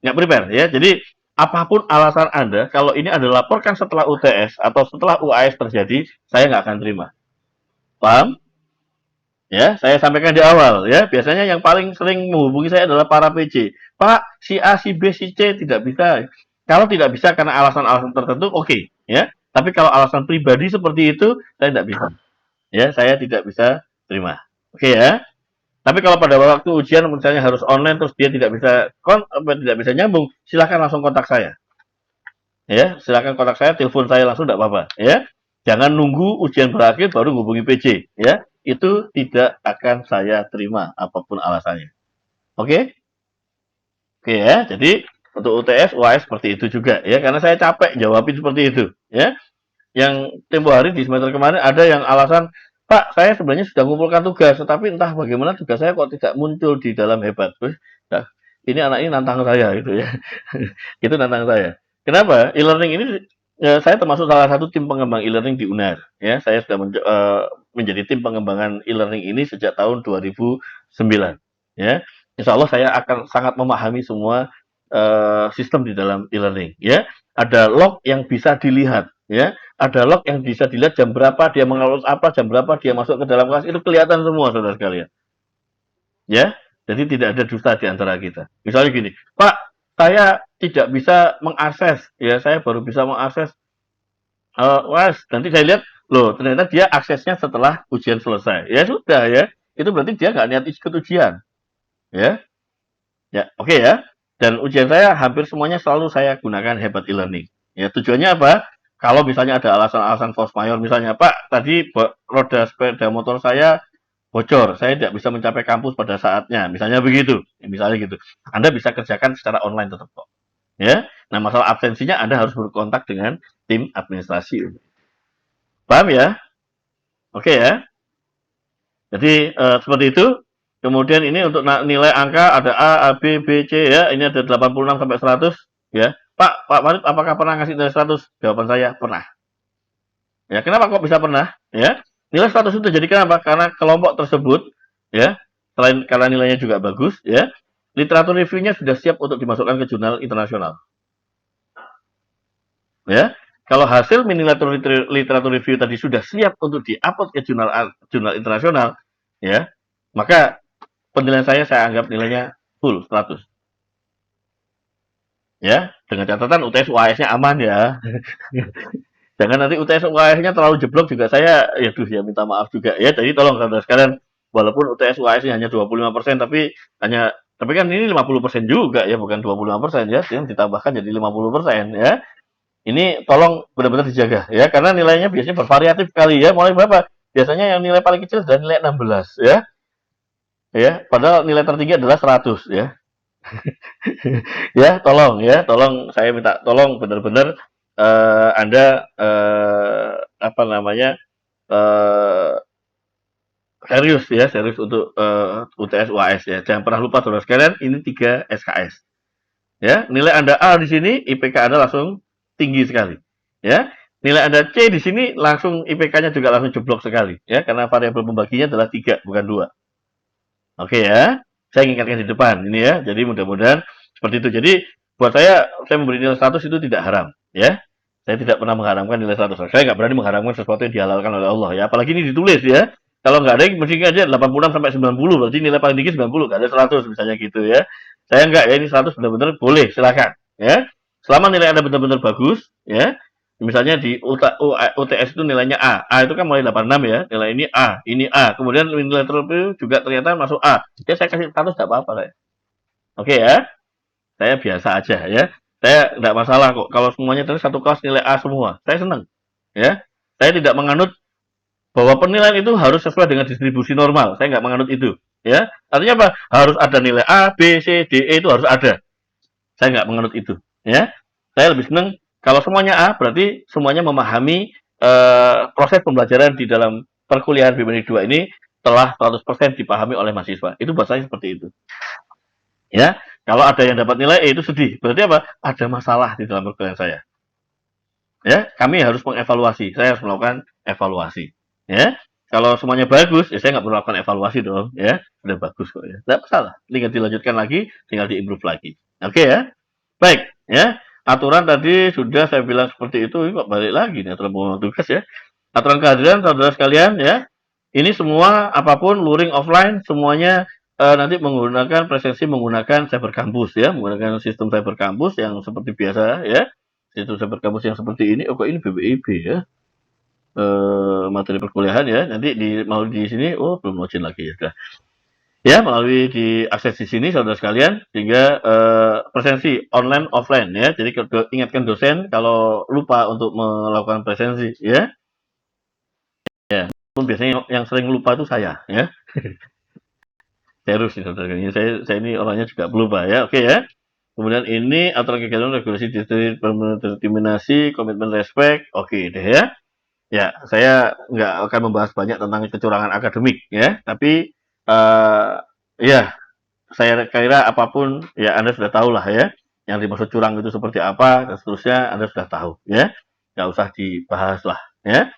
nggak prepare ya. Jadi apapun alasan Anda, kalau ini Anda laporkan setelah UTS atau setelah UAS terjadi, saya nggak akan terima. Paham? Ya, saya sampaikan di awal ya. Biasanya yang paling sering menghubungi saya adalah para PC. Pak, si A, si B, si C tidak bisa. Kalau tidak bisa karena alasan-alasan tertentu, oke, ya. Tapi kalau alasan pribadi seperti itu, saya tidak bisa. Ya, saya tidak bisa terima. Oke ya. Tapi kalau pada waktu ujian misalnya harus online terus dia tidak bisa nyambung, silakan langsung kontak saya. Ya, silakan kontak saya, telepon saya langsung tidak apa-apa, ya. Jangan nunggu ujian berakhir baru hubungi PC, ya. Itu tidak akan saya terima apapun alasannya. Oke? Oke ya. Jadi untuk UTS, UAS seperti itu juga ya, karena saya capek jawabin seperti itu, ya. Yang tempo hari di semester kemarin ada yang alasan, Pak, saya sebenarnya sudah mengumpulkan tugas, tetapi entah bagaimana tugas saya kok tidak muncul di dalam hebat. Terus, nah, ini anak ini nantang saya gitu ya. Itu nantang saya. Kenapa? E-learning ini ya, saya termasuk salah satu tim pengembang e-learning di UNAR. Ya, saya sudah menjadi tim pengembangan e-learning ini sejak tahun 2009. Ya, Insya Allah saya akan sangat memahami semua sistem di dalam e-learning. Ya, ada log yang bisa dilihat. Ya, ada log yang bisa dilihat jam berapa dia mengupload apa, jam berapa dia masuk ke dalam kelas, itu kelihatan semua saudara sekalian. Ya, jadi tidak ada dusta di antara kita. Misalnya gini, Pak, saya tidak bisa mengakses, ya saya baru bisa mengakses, nanti saya lihat, loh ternyata dia aksesnya setelah ujian selesai. Ya sudah ya, itu berarti dia nggak niat ikut ujian. Ya, ya oke ya. Dan ujian saya hampir semuanya selalu saya gunakan hebat e-learning. Ya tujuannya apa? Kalau misalnya ada alasan-alasan force majeure, misalnya Pak, tadi roda sepeda motor saya bocor, saya tidak bisa mencapai kampus pada saatnya, misalnya begitu, ya, misalnya gitu. Anda bisa kerjakan secara online tetap kok. Ya, nah masalah absensinya Anda harus berkontak dengan tim administrasi. Paham ya? Oke ya. Jadi seperti itu. Kemudian ini untuk nilai angka ada A, A, B, B, C ya. Ini ada 86 sampai 100 ya. Pak Farid apakah pernah ngasih nilai 100? Jawaban saya pernah. Ya, kenapa kok bisa pernah? Ya. Nilai 100 itu jadi kenapa? Karena kelompok tersebut ya, selain karena nilainya juga bagus ya, literatur reviewnya sudah siap untuk dimasukkan ke jurnal internasional. Ya. Kalau hasil mini literatur review tadi sudah siap untuk diupload ke jurnal internasional, ya, maka penilaian saya anggap nilainya full 100. Ya, dengan catatan UTS UAS-nya aman ya. Jangan nanti UTS UAS-nya terlalu jeblok juga saya ya minta maaf juga ya. Jadi tolong saudara sekalian, walaupun UTS UAS-nya hanya 25%, tapi kan ini 50% juga ya, bukan 25% ya. Yang ditambahkan jadi 50% ya. Ini tolong benar-benar dijaga ya, karena nilainya biasanya bervariatif sekali ya. Mulai berapa? Biasanya yang nilai paling kecil adalah nilai 16 ya. Ya, padahal nilai tertinggi adalah 100 ya. Ya, tolong saya minta tolong benar-benar Anda apa namanya eh serius ya, serius untuk UTS UAS ya. Jangan pernah lupa saudara sekalian, ini 3 SKS. Ya, nilai Anda A di sini, IPK Anda langsung tinggi sekali. Ya, nilai Anda C di sini langsung IPK-nya juga langsung jeblok sekali. Ya, karena variabel pembaginya adalah 3 bukan 2. Oke ya, saya ingatkan di depan ini ya. Jadi mudah-mudahan seperti itu. Jadi buat saya memberi nilai 100 itu tidak haram. Ya, saya tidak pernah mengharamkan nilai 100. Saya nggak berani mengharamkan sesuatu yang dihalalkan oleh Allah ya. Apalagi ini ditulis ya. Kalau nggak ada, mesti aja 86 sampai 90. Berarti nilai paling tinggi 90, nggak ada 100 misalnya gitu ya. Saya nggak ya, ini 100 benar-benar boleh, silakan. Ya, selama nilai Anda benar-benar bagus, ya, misalnya di UTS itu nilainya A. A itu kan mulai 86 ya. Nilai ini A. Kemudian nilai tertentu juga ternyata masuk A. Ya saya kasih 100 tidak apa-apa saya. Oke ya. Saya biasa aja ya. Saya tidak masalah kok. Kalau semuanya terus satu kelas nilai A semua. Saya senang. Ya. Saya tidak menganut bahwa penilaian itu harus sesuai dengan distribusi normal. Saya nggak menganut itu. Ya. Artinya apa? Harus ada nilai A, B, C, D, E itu harus ada. Saya nggak menganut itu. Ya. Saya lebih senang kalau semuanya A, berarti semuanya memahami proses pembelajaran di dalam perkuliahan BMNI 2 ini telah 100% dipahami oleh mahasiswa. Itu bahasanya seperti itu. Ya, kalau ada yang dapat nilai E itu sedih. Berarti apa? Ada masalah di dalam perkuliahan saya. Ya, kami harus mengevaluasi. Saya harus melakukan evaluasi. Ya, kalau semuanya bagus, ya saya nggak perlu melakukan evaluasi dong. Ya, sudah bagus kok ya. Tidak masalah. Tinggal dilanjutkan lagi, tinggal diimprove lagi. Oke ya. Baik, ya. Aturan tadi sudah saya bilang seperti itu, kok balik lagi nih aturan pengumuman tugas ya. Aturan kehadiran saudara sekalian ya. Ini semua apapun luring offline semuanya nanti menggunakan presensi menggunakan cyber kampus ya, menggunakan sistem cyber kampus yang seperti biasa ya. Sistem cyber kampus yang seperti ini. Oh kok ini BBIB ya. Materi perkuliahan ya. Nanti mau di sini belum login lagi ya sudah. Ya, melalui diakses di sini saudara sekalian, sehingga presensi online offline ya. Jadi ingatkan dosen kalau lupa untuk melakukan presensi ya. Ya, pun biasanya yang sering lupa itu saya ya. Terus nih saudara sekalian. Saya ini orangnya juga pelupa ya. Oke ya. Kemudian ini aturan kegiatan regulasi determinasi, komitmen respect. Oke deh ya. Ya, saya nggak akan membahas banyak tentang kecurangan akademik ya, tapi ya saya kira apapun ya Anda sudah tahu lah ya, yang dimaksud curang itu seperti apa dan seterusnya Anda sudah tahu ya, nggak usah dibahas lah ya.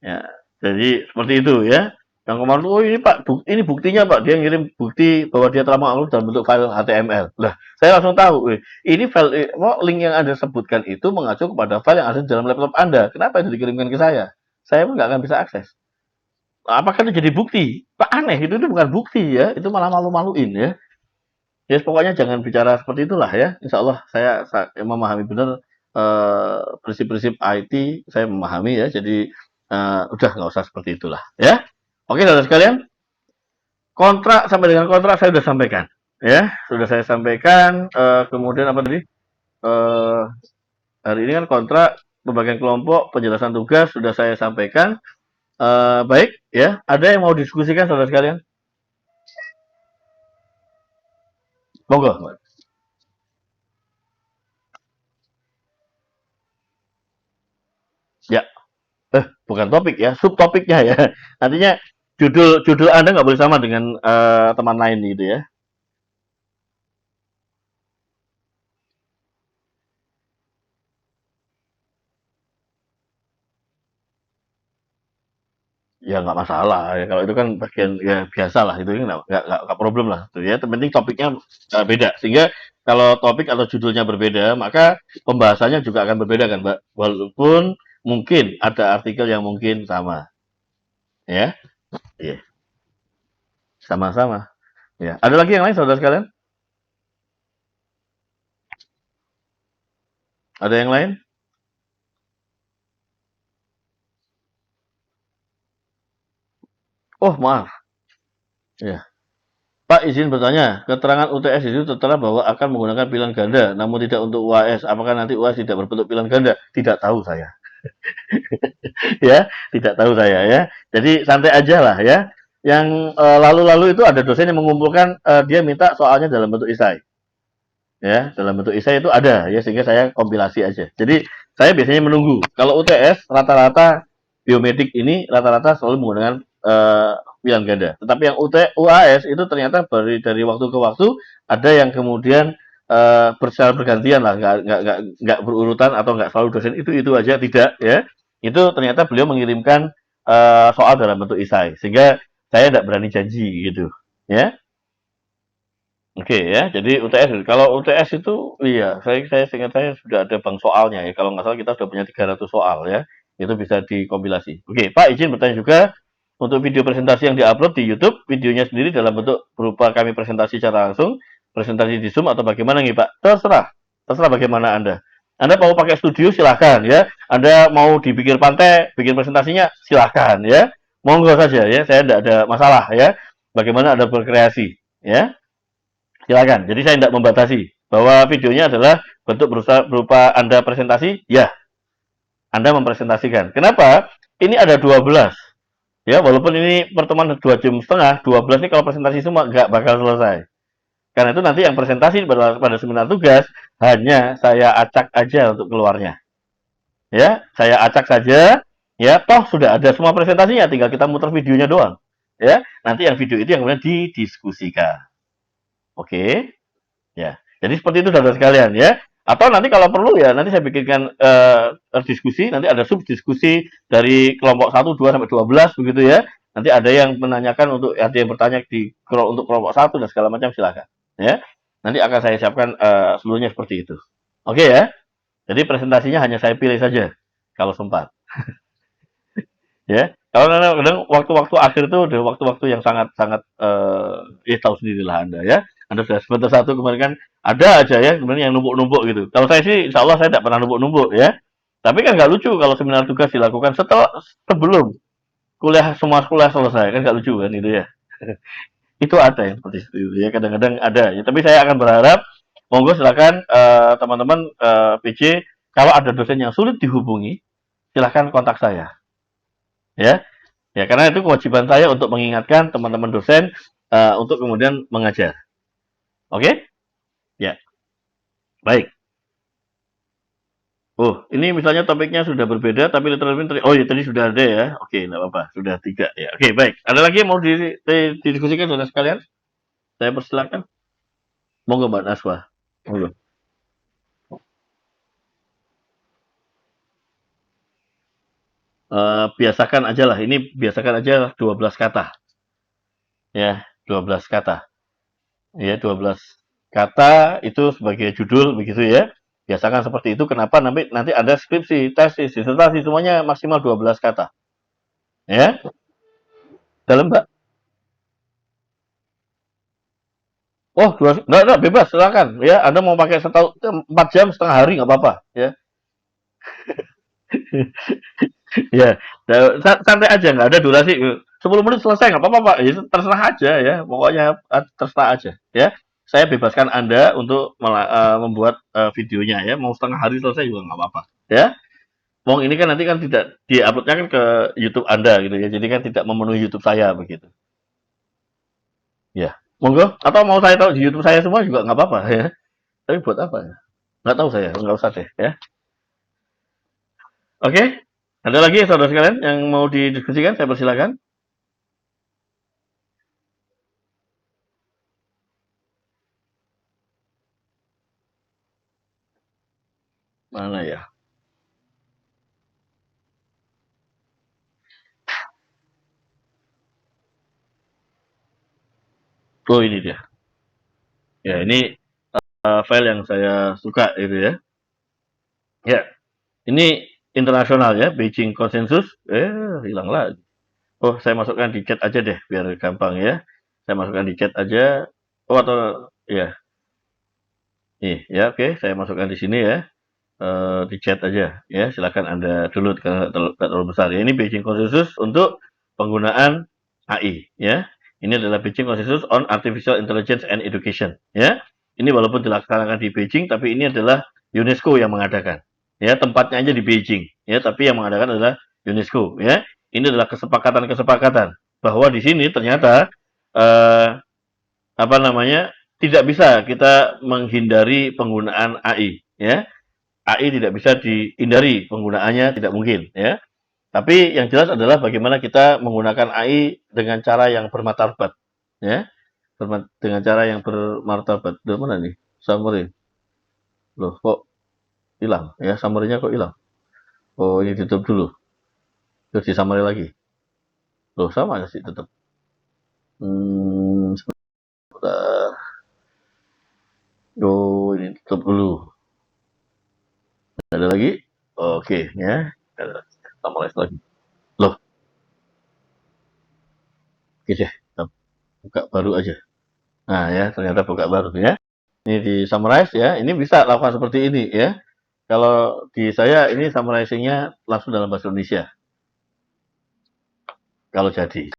Ya, jadi seperti itu ya. Yang kemarin oh ini Pak, ini buktinya Pak, dia ngirim bukti bahwa dia telah mengupload dalam bentuk file HTML. Lah, saya langsung tahu, ini file link yang Anda sebutkan itu mengacu kepada file yang ada di dalam laptop Anda. Kenapa itu dikirimkan ke saya? Saya pun nggak akan bisa akses. Apakah itu jadi bukti? Pak aneh, itu bukan bukti ya, itu malah malu-maluin ya. Ya pokoknya jangan bicara seperti itulah ya. Insya Allah saya memahami benar prinsip-prinsip IT, saya memahami ya. Jadi udah nggak usah seperti itulah ya. Oke saudara sekalian, kontrak sampai dengan kontrak saya sudah sampaikan ya, sudah saya sampaikan. Kemudian apa tadi? Hari ini kan kontrak pembagian kelompok, penjelasan tugas sudah saya sampaikan. Baik ya, ada yang mau diskusikan saudara sekalian? Monggo. Ya, bukan topik ya, subtopiknya ya. Artinya judul Anda nggak boleh sama dengan teman lain gitu ya. Ya nggak masalah ya, kalau itu kan bagian ya biasa lah, itu nggak problem lah itu ya. Yang penting topiknya beda, sehingga kalau topik atau judulnya berbeda maka pembahasannya juga akan berbeda kan Mbak, walaupun mungkin ada artikel yang mungkin sama ya. Iya, sama-sama ya. Ada lagi yang lain saudara sekalian? Ada yang lain? Oh maaf ya. Pak, izin bertanya, keterangan UTS itu tertera bahwa akan menggunakan pilihan ganda, namun tidak untuk UAS. Apakah nanti UAS tidak berbentuk pilihan ganda? Tidak tahu saya. Ya, tidak tahu saya ya. Jadi santai aja lah ya. Yang lalu-lalu itu ada dosen yang mengumpulkan, dia minta soalnya dalam bentuk esai. ya, dalam bentuk esai itu ada ya, sehingga saya kompilasi aja. Jadi saya biasanya menunggu. Kalau UTS rata-rata biomedik ini rata-rata selalu menggunakan pilihan ganda. Tetapi yang UAS itu ternyata dari waktu ke waktu ada yang kemudian secara bergantian lah, nggak berurutan atau nggak selalu dosen itu aja, tidak ya. Itu ternyata beliau mengirimkan soal dalam bentuk esai, sehingga saya tidak berani janji gitu ya. Oke ya, jadi UTS. Kalau UTS itu, iya, saya ingat saya sudah ada bank soalnya ya. Kalau nggak salah kita sudah punya 300 soal ya. Itu bisa dikompilasi. Oke, Pak izin bertanya juga untuk video presentasi yang diupload di YouTube, videonya sendiri dalam bentuk berupa kami presentasi secara langsung, presentasi di Zoom atau bagaimana nih Pak? Terserah, terserah bagaimana Anda. Anda mau pakai studio silahkan ya. Anda mau di pinggir pantai bikin presentasinya silahkan ya. Monggo saja ya, saya tidak ada masalah ya. Bagaimana Anda berkreasi ya. Silakan. Jadi saya tidak membatasi bahwa videonya adalah bentuk berupa Anda presentasi, ya, Anda mempresentasikan. Kenapa? Ini ada 12. Ya, walaupun ini pertemuan 2 jam setengah, 12 ini kalau presentasi semua nggak bakal selesai. Karena itu nanti yang presentasi pada seminar tugas hanya saya acak aja untuk keluarnya. Ya, saya acak saja. Ya, toh sudah ada semua presentasinya, tinggal kita muter videonya doang. Ya, nanti yang video itu yang kemudian didiskusikan. Oke. Ya, jadi seperti itu saudara sekalian ya. Atau nanti kalau perlu ya nanti saya bikinkan diskusi, nanti ada sub diskusi dari kelompok 1, 2 sampai 12 begitu ya. Nanti ada yang menanyakan ada yang bertanya untuk kelompok 1 dan segala macam silakan ya. Nanti akan saya siapkan seluruhnya seperti itu. Oke ya. Jadi presentasinya hanya saya pilih saja kalau sempat. Ya. Kalau kadang waktu-waktu akhir itu udah waktu-waktu yang sangat-sangat ya tahu sendirilah Anda ya. Anda sudah semester 1 kemarin kan ada aja ya kemudian yang numpuk-numpuk gitu. Kalau saya sih insya Allah saya tidak pernah numpuk-numpuk ya. Tapi kan nggak lucu kalau seminar tugas dilakukan sebelum semua kuliah selesai, kan nggak lucu kan itu ya. Itu ada yang seperti itu ya, kadang-kadang ada ya. Tapi saya akan berharap monggo silakan teman-teman PC, kalau ada dosen yang sulit dihubungi silahkan kontak saya ya. Ya, karena itu kewajiban saya untuk mengingatkan teman-teman dosen untuk kemudian mengajar. Oke? Ya, baik. Oh, ini misalnya topiknya sudah berbeda, tapi literally oh ya tadi sudah ada ya. Oke, enggak apa-apa, sudah 3 ya. Oke, baik. Ada lagi yang mau didiskusikan saudara sekalian? Saya persilakan. Monggo Mbak Naswa. Monggo. Biasakan aja lah. Ini biasakan aja 12 kata. Ya, 12 kata. Ya, 12 kata itu sebagai judul begitu ya. Biasakan seperti itu. Kenapa? Nanti ada skripsi, tesis, disertasi semuanya maksimal 12 kata. Ya, dalam Mbak. Oh, enggak, bebas, silakan. Ya, Anda mau pakai 4 jam, setengah hari nggak apa-apa. Ya, ya, santai aja, nggak ada durasi. 10 menit selesai nggak apa-apa Pak. Ya, terserah aja ya, pokoknya terserah aja. Ya, saya bebaskan Anda untuk membuat videonya ya. Mau setengah hari selesai juga nggak apa-apa. Ya, mau ini kan nanti kan tidak diuploadnya kan ke YouTube Anda gitu ya. Jadi kan tidak memenuhi YouTube saya begitu. Ya, monggo. Atau mau saya tahu di YouTube saya semua juga nggak apa-apa ya. Tapi buat apa ya? Nggak tahu saya, nggak usah deh ya. Oke, ada lagi saudara sekalian yang mau didiskusikan? Saya persilakan. Mana ya? Oh ini dia. Ya ini file yang saya suka itu ya. Ya, ini internasional ya, Beijing Consensus. Hilang lagi. Oh, saya masukkan di chat aja deh, biar gampang ya. Saya masukkan di chat aja. Oh atau ya, nih ya oke, saya masukkan di sini ya. Di chat aja ya. Silakan Anda download karena terlalu besar ya. Ini Beijing Consensus untuk penggunaan AI ya. Ini adalah Beijing Consensus on Artificial Intelligence and Education ya. Ini walaupun dilaksanakan di Beijing tapi ini adalah UNESCO yang mengadakan. Ya, tempatnya aja di Beijing ya, tapi yang mengadakan adalah UNESCO ya. Ini adalah kesepakatan-kesepakatan bahwa di sini ternyata apa namanya? tidak bisa kita menghindari penggunaan AI, ya. AI tidak bisa dihindari penggunaannya, tidak mungkin, ya. Tapi yang jelas adalah bagaimana kita menggunakan AI dengan cara yang bermartabat, ya. Dengan cara yang bermartabat. Dari mana nih? Summary. Loh, kok hilang? Ya, summary-nya kok hilang? Oh, ini tutup dulu. Terus di summary lagi. Loh, sama sih tetap. Sebentar. Oh, ini tutup dulu. Ada lagi? Oke, ya. Summary lagi. Loh, oke deh. Kita buka baru aja. Nah, ya, ternyata buka baru ya. Ini di summarize ya. Ini bisa lakukan seperti ini ya. Kalau di saya ini summarizing-nya langsung dalam bahasa Indonesia. Kalau jadi.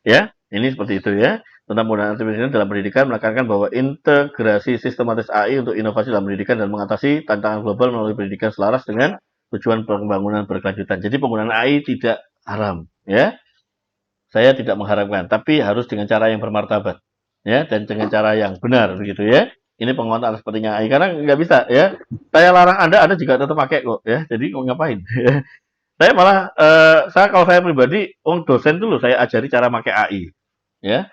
Ya, ini seperti itu ya. Tentang penggunaan artificial dalam pendidikan menekankan bahwa integrasi sistematis AI untuk inovasi dalam pendidikan dan mengatasi tantangan global melalui pendidikan selaras dengan tujuan pembangunan berkelanjutan. Jadi penggunaan AI tidak haram, ya. Saya tidak mengharapkan, tapi harus dengan cara yang bermartabat, ya, dan dengan cara yang benar, begitu ya. Ini penguatan sepertinya AI karena nggak bisa, ya. Saya larang Anda juga tetap pakai kok, ya. Jadi mau ngapain? Saya malah, kalau saya pribadi, dosen dulu saya ajari cara pakai AI, ya.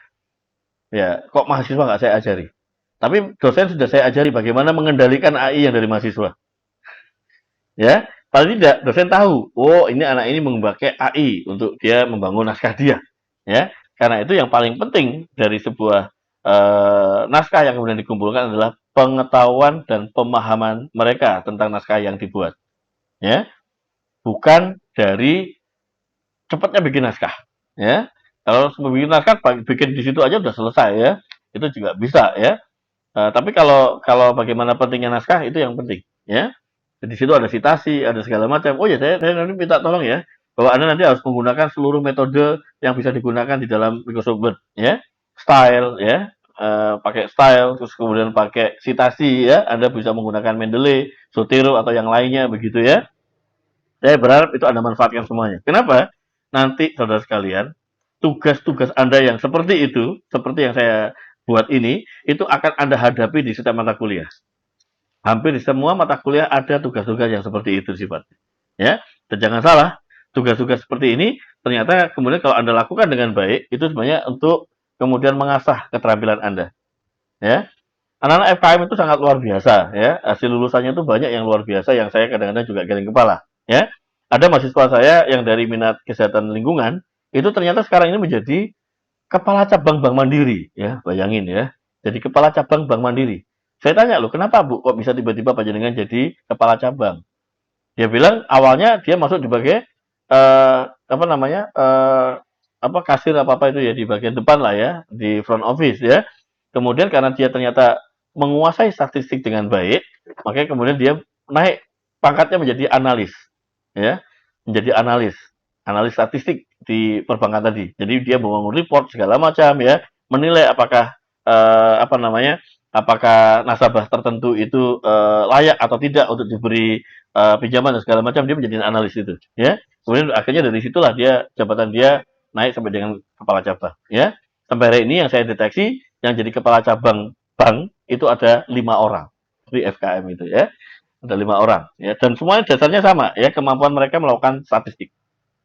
Ya, kok mahasiswa nggak saya ajari. Tapi dosen sudah saya ajari bagaimana mengendalikan AI yang dari mahasiswa, ya. Paling tidak dosen tahu, oh ini anak ini memakai AI untuk dia membangun naskah dia, ya. Karena itu yang paling penting dari sebuah naskah yang kemudian dikumpulkan adalah pengetahuan dan pemahaman mereka tentang naskah yang dibuat, ya. Bukan dari cepatnya bikin naskah, ya. Kalau bikin naskah bikin di situ aja udah selesai ya, itu juga bisa ya. Tapi kalau kalau bagaimana pentingnya naskah itu yang penting, ya. Di situ ada citasi, ada segala macam. Oh ya, saya nanti minta tolong ya, bahwa Anda nanti harus menggunakan seluruh metode yang bisa digunakan di dalam Microsoft Word, ya. Style, ya, pakai style, terus kemudian pakai citasi, ya. Anda bisa menggunakan Mendeley, Zotero atau yang lainnya, begitu ya. Saya berharap itu Anda manfaatkan semuanya. Kenapa? Nanti saudara sekalian, tugas-tugas Anda yang seperti itu, seperti yang saya buat ini, itu akan Anda hadapi di setiap mata kuliah. Hampir di semua mata kuliah ada tugas-tugas yang seperti itu sifatnya. Ya, dan jangan salah, tugas-tugas seperti ini ternyata kemudian kalau Anda lakukan dengan baik, itu sebenarnya untuk kemudian mengasah keterampilan Anda. Ya, anak-anak FKM itu sangat luar biasa. Ya, hasil lulusannya itu banyak yang luar biasa yang saya kadang-kadang juga geleng kepala. Ya, ada mahasiswa saya yang dari minat kesehatan lingkungan itu ternyata sekarang ini menjadi kepala cabang Bank Mandiri. Ya, bayangin ya. Jadi kepala cabang Bank Mandiri. Saya tanya loh, kenapa Bu kok bisa tiba-tiba panjenengan jadi kepala cabang? Dia bilang awalnya dia masuk sebagai apa namanya apa kasir apa apa itu ya di bagian depan lah ya di front office ya. Kemudian karena dia ternyata menguasai statistik dengan baik, makanya kemudian dia naik pangkatnya menjadi analis ya, menjadi analis analis statistik di perbankan tadi. Jadi dia membangun report segala macam ya, menilai apakah apa namanya apakah nasabah tertentu itu layak atau tidak untuk diberi pinjaman dan segala macam, dia menjadi analis itu ya. Kemudian akhirnya dari situlah dia jabatan dia naik sampai dengan kepala cabang ya. Sampai hari ini yang saya deteksi yang jadi kepala cabang bank itu ada 5 orang di FKM itu ya, ada 5 orang ya, dan semuanya dasarnya sama ya, kemampuan mereka melakukan statistik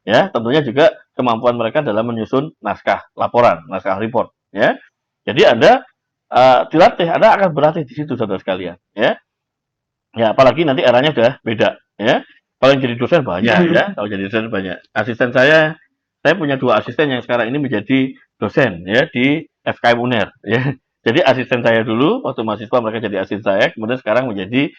ya, tentunya juga kemampuan mereka dalam menyusun naskah laporan, naskah report ya. Jadi Anda dilatih, Anda akan berlatih di situ saudara sekalian ya. Ya, apalagi nanti eranya sudah beda, ya. Kalau yang jadi dosen banyak, ya. Kalau jadi dosen banyak. Asisten saya punya 2 asisten yang sekarang ini menjadi dosen, ya, di FKM UNER, ya. Jadi asisten saya dulu waktu mahasiswa mereka jadi asisten saya, kemudian sekarang menjadi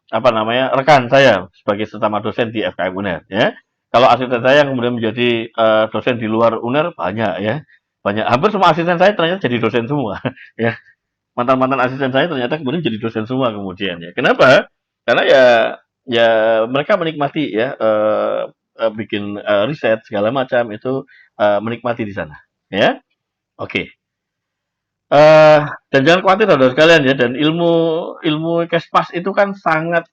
apa namanya rekan saya sebagai sesama dosen di FKM UNER, ya. Kalau asisten saya yang kemudian menjadi dosen di luar UNER banyak, ya. Banyak. Hampir semua asisten saya ternyata jadi dosen semua, ya. Mantan-mantan asisten saya ternyata kemudian jadi dosen semua kemudian ya. Kenapa? Karena ya mereka menikmati ya bikin riset segala macam itu menikmati di sana ya. Oke. Dan jangan khawatir saudara sekalian ya, dan ilmu ilmu Kespas itu kan sangat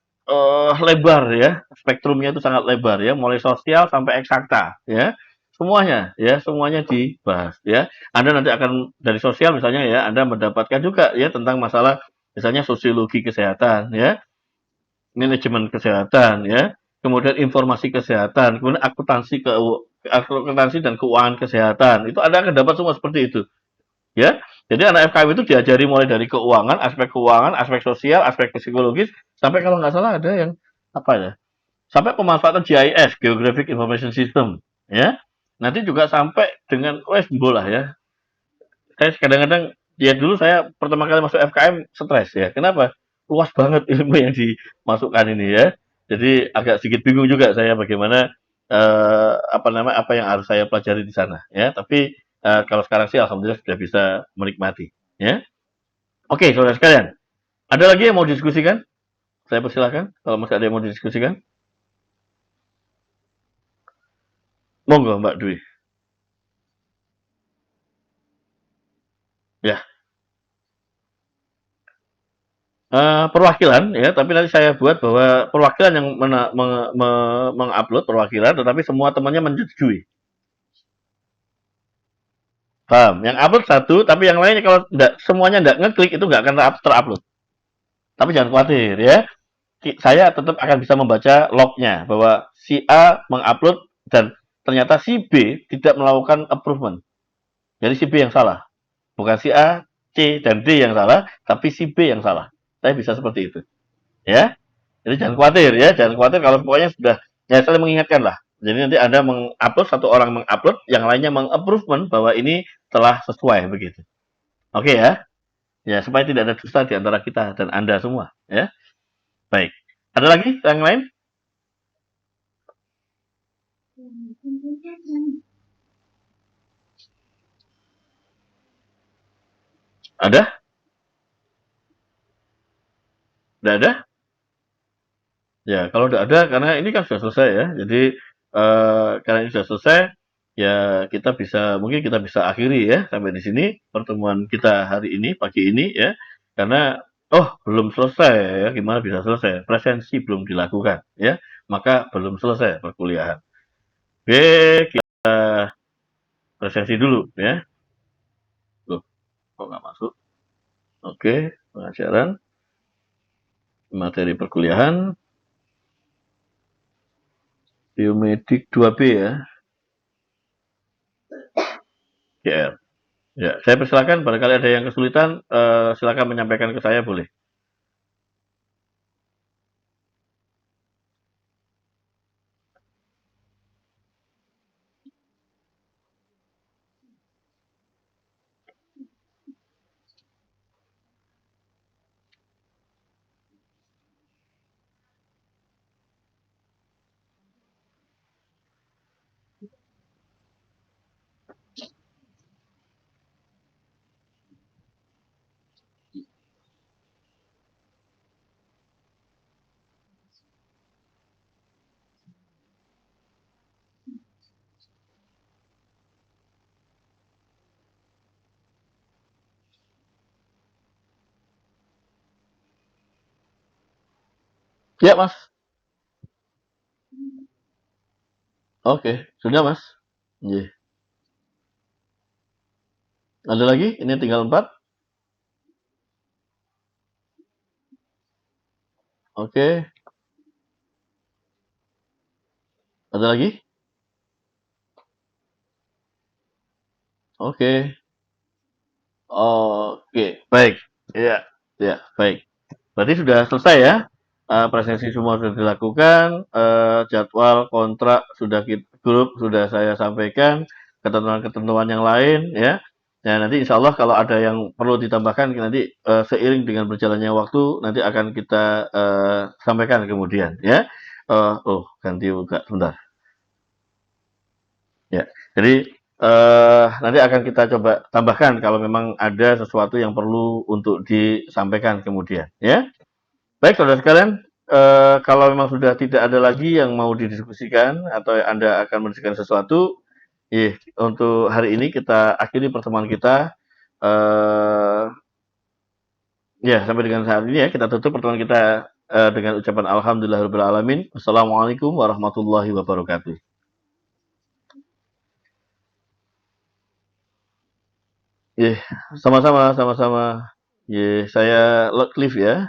lebar ya, spektrumnya itu sangat lebar ya, mulai sosial sampai eksakta ya. semuanya ya, semuanya dibahas ya. Anda nanti akan dari sosial misalnya ya, Anda mendapatkan juga ya tentang masalah misalnya sosiologi kesehatan ya, manajemen kesehatan ya, kemudian informasi kesehatan, kemudian akuntansi dan keuangan kesehatan. Itu Anda akan dapat semua seperti itu ya. Jadi anak FKM itu diajari mulai dari keuangan, aspek sosial, aspek psikologis, sampai kalau nggak salah ada yang apa ya, sampai pemanfaatan GIS, Geographic Information System, ya. Nanti juga sampai dengan wes bola ya. Saya kadang-kadang ya dulu saya pertama kali masuk FKM stres ya. Kenapa? Luas banget ilmu yang dimasukkan ini ya. Jadi agak sedikit bingung juga saya bagaimana apa yang harus saya pelajari di sana ya. Tapi kalau sekarang sih alhamdulillah sudah bisa menikmati ya. Oke, saudara sekalian. Ada lagi yang mau didiskusikan? Saya persilahkan kalau masih ada yang mau didiskusikan. Monggo Mbak Dwi. Ya, perwakilan ya, tapi nanti saya buat bahwa perwakilan yang mengupload perwakilan, tetapi semua temannya menyetujui. Paham? Yang upload satu, tapi yang lainnya kalau semuanya nggak ngeklik itu nggak akan terupload. Tapi jangan khawatir ya, saya tetap akan bisa membaca lognya bahwa si A mengupload dan ternyata si B tidak melakukan approval. Jadi si B yang salah, bukan si A, C dan D yang salah, tapi si B yang salah. Saya bisa seperti itu, ya. Jadi jangan khawatir ya, jangan khawatir kalau pokoknya sudah ya saling mengingatkan lah. Jadi nanti Anda mengupload, satu orang mengupload, yang lainnya mengapprove bahwa ini telah sesuai begitu. Oke ya. Ya, supaya tidak ada dusta di antara kita dan Anda semua ya. Baik. Ada lagi yang lain? Ada? Tidak ada? Ya, kalau tidak ada karena ini kan sudah selesai ya. Jadi karena ini sudah selesai, ya mungkin kita bisa akhiri ya sampai di sini pertemuan kita hari ini pagi ini ya. Karena belum selesai ya, gimana bisa selesai? Presensi belum dilakukan ya, maka belum selesai perkuliahan. Oke, kita presensi dulu ya. Loh, kok nggak masuk? Oke, pengajaran materi perkuliahan biomedik 2B ya. GR. Ya, saya persilakan barangkali ada yang kesulitan, silakan menyampaikan ke saya boleh. Ya, Mas. Oke, sudah, Mas. Iya. Ada lagi? Ini tinggal 4. Oke. Ada lagi? Oke. Oke, baik. Iya, ya, baik. Berarti sudah selesai ya. Presensi semua sudah dilakukan, jadwal kontrak sudah grup sudah saya sampaikan, ketentuan-ketentuan yang lain ya. Nah, nanti insya Allah kalau ada yang perlu ditambahkan nanti seiring dengan berjalannya waktu nanti akan kita sampaikan kemudian ya. Ganti buka sebentar. Ya, jadi nanti akan kita coba tambahkan kalau memang ada sesuatu yang perlu untuk disampaikan kemudian ya. Baik saudara sekalian, kalau memang sudah tidak ada lagi yang mau didiskusikan atau Anda akan mendiskusikan sesuatu, untuk hari ini kita akhiri pertemuan kita. Ya, sampai dengan saat ini ya, kita tutup pertemuan kita dengan ucapan alhamdulillahirabbil alamin. Wassalamualaikum warahmatullahi wabarakatuh. Ye, sama-sama, sama-sama. Ye, saya Cliff ya.